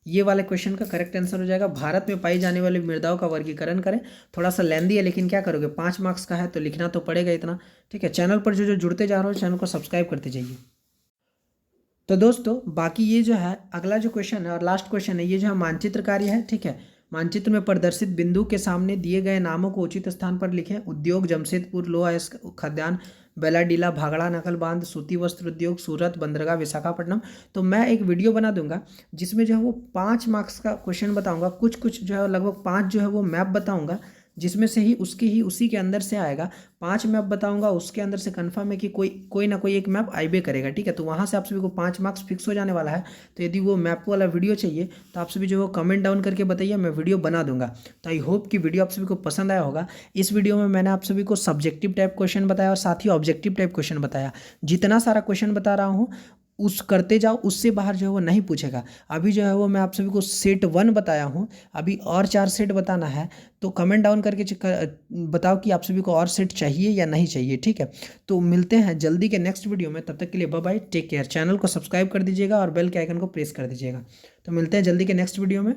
ये वाले क्वेश्चन का करेक्ट आंसर हो जाएगा भारत में पाई जाने वाली मृदाओं का वर्गीकरण करें। थोड़ा सा लेंदी है, लेकिन क्या करोगे, 5 मार्क्स का है तो लिखना तो पड़ेगा इतना। ठीक है, चैनल पर जो जुड़ते जा रहे हो चैनल को सब्सक्राइब करते जाइए। तो दोस्तों बाकी ये जो है अगला जो क्वेश्चन है और लास्ट क्वेश्चन है, ये जो है मानचित्र कार्य है। ठीक है, मानचित्र में प्रदर्शित बिंदु के सामने दिए गए नामों को उचित स्थान पर लिखें। उद्योग जमशेदपुर, लोह अयस्क खाद्यान्न, बेलाडीला, भागड़ा नकल बांध, सूती वस्त्र उद्योग, सूरत, बंदरगाह, विशाखापट्टनम। तो मैं एक वीडियो बना दूंगा जिसमें जो है वो 5 मार्क्स का क्वेश्चन बताऊंगा। कुछ जो है लगभग 5 जो है वो मैप बताऊंगा, जिसमें से ही उसी के अंदर से आएगा। 5 मैप बताऊंगा, उसके अंदर से कंफर्म है कि कोई ना कोई एक मैप आईबे करेगा। ठीक है, तो वहां से आप सभी को 5 मार्क्स फिक्स हो जाने वाला है। तो यदि वो मैप वाला वीडियो चाहिए तो आप सभी जो है कमेंट डाउन करके बताइए, मैं वीडियो बना दूंगा। तो आई होप कि वीडियो आप सभी को पसंद आया होगा। इस वीडियो में मैंने आप सभी को सब्जेक्टिव टाइप क्वेश्चन बताया और साथ ही ऑब्जेक्टिव टाइप क्वेश्चन बताया। जितना सारा क्वेश्चन बता रहा हूँ उस करते जाओ, उससे बाहर जो है वो नहीं पूछेगा। अभी जो है वो मैं आप सभी को सेट 1 बताया हूँ, अभी और 4 सेट बताना है। तो कमेंट डाउन करके बताओ कि आप सभी को और सेट चाहिए या नहीं चाहिए। ठीक है, तो मिलते हैं जल्दी के नेक्स्ट वीडियो में, तब तक के लिए bye bye, take care. Channel को सब्सक्राइब कर दीजिएगा और बेल के आइकन को प्रेस कर दीजिएगा। तो मिलते हैं जल्दी के नेक्स्ट वीडियो में।